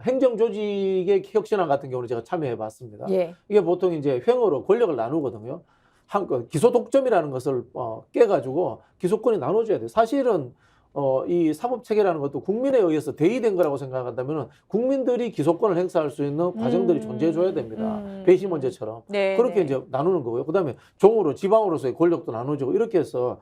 행정조직의 혁신안 같은 경우는 제가 참여해봤습니다. 예. 이게 보통 이제 횡으로 권력을 나누거든요. 기소 독점이라는 것을 깨가지고 기소권이 나눠줘야 돼요. 사실은 이 사법체계라는 것도 국민에 의해서 대의된 거라고 생각한다면 국민들이 기소권을 행사할 수 있는 과정들이 존재해줘야 됩니다. 배심 원제처럼. 네, 그렇게 네. 이제 나누는 거고요. 그다음에 종으로 지방으로서의 권력도 나눠주고 이렇게 해서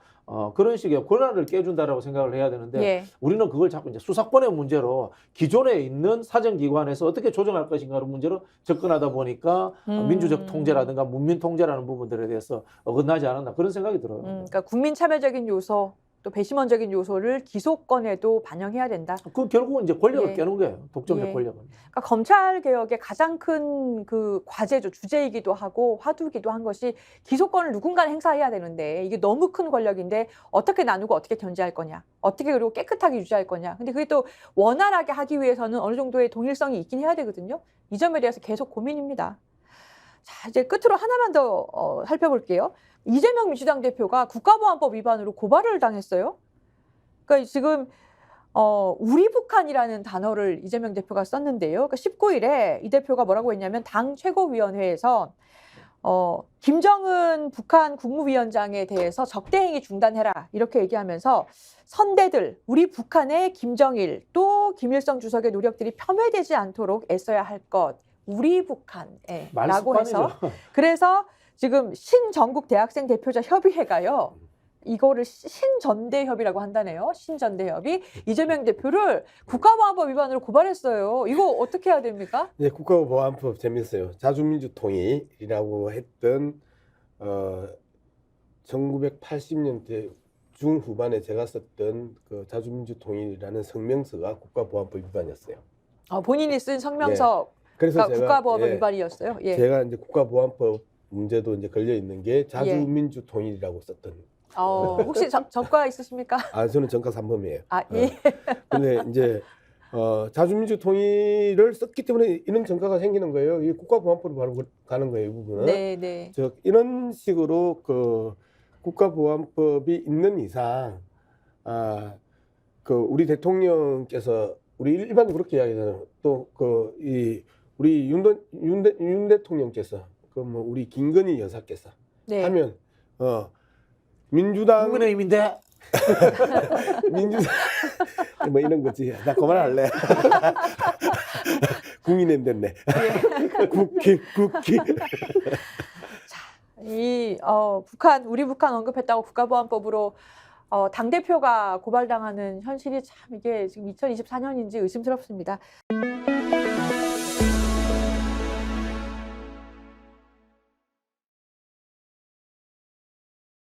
그런 식의 권한을 깨준다라고 생각을 해야 되는데 예. 우리는 그걸 자꾸 이제 수사권의 문제로 기존에 있는 사정기관에서 어떻게 조정할 것인가를 문제로 접근하다 보니까 민주적 통제라든가 문민 통제라는 부분들에 대해서 어긋나지 않았나 그런 생각이 들어요. 그러니까 국민 참여적인 요소 또 배심원적인 요소를 기소권에도 반영해야 된다. 그 결국은 이제 권력을 예. 깨는 거예요. 독점적 예. 권력을. 그러니까 검찰 개혁의 가장 큰 그 과제죠. 주제이기도 하고 화두이기도 한 것이 기소권을 누군가는 행사해야 되는데 이게 너무 큰 권력인데 어떻게 나누고 어떻게 견제할 거냐. 어떻게 그리고 깨끗하게 유지할 거냐. 근데 그게 또 원활하게 하기 위해서는 어느 정도의 동일성이 있긴 해야 되거든요. 이 점에 대해서 계속 고민입니다. 자, 이제 끝으로 하나만 더 살펴볼게요. 이재명 민주당 대표가 국가보안법 위반으로 고발을 당했어요. 그러니까 지금 우리 북한이라는 단어를 이재명 대표가 썼는데요. 그러니까 19일에 이 대표가 뭐라고 했냐면 당 최고위원회에서 김정은 북한 국무위원장에 대해서 적대행위 중단해라 이렇게 얘기하면서 선대들 우리 북한의 김정일 또 김일성 주석의 노력들이 폄훼되지 않도록 애써야 할 것 우리 북한에라고 해서 그래서 지금 신전국 대학생 대표자 협의회가요. 이거를 신전대협이라고 한다네요. 신전대협이 이재명 대표를 국가보안법 위반으로 고발했어요. 이거 어떻게 해야 됩니까? 네, 국가보안법 재밌어요. 자주민주통일이라고 했던 1980년대 중후반에 제가 썼던 그 자주민주통일이라는 성명서가 국가보안법 위반이었어요. 본인이 쓴 성명서 그래서 그러니까 국가보안법 위반이었어요. 예. 제가 이제 국가보안법 문제도 이제 걸려 있는 게 자주민주통일이라고 썼던. 혹시 전과 있으십니까? 저는 전과 3범이에요. 예. 근데 이제 자주민주통일을 썼기 때문에 이런 전과가 생기는 거예요. 이 국가보안법으로 바로 가는 거예요, 이 부분은. 네. 이런 식으로 그 국가보안법이 있는 이상, 그 우리 대통령께서 우리 일반적으로 그렇게 이야기하잖아요. 또 우리 윤 대통령께서 우리 김건희 여사께서 네. 하면 민주당 국민의힘인데 민주당 뭐 이런 거지. 나 그만할래. 국민의힘 됐네. 국기. 우리 북한 언급했다고 국가보안법으로 당대표가 고발당하는 현실이 참 이게 지금 2024년인지 의심스럽습니다.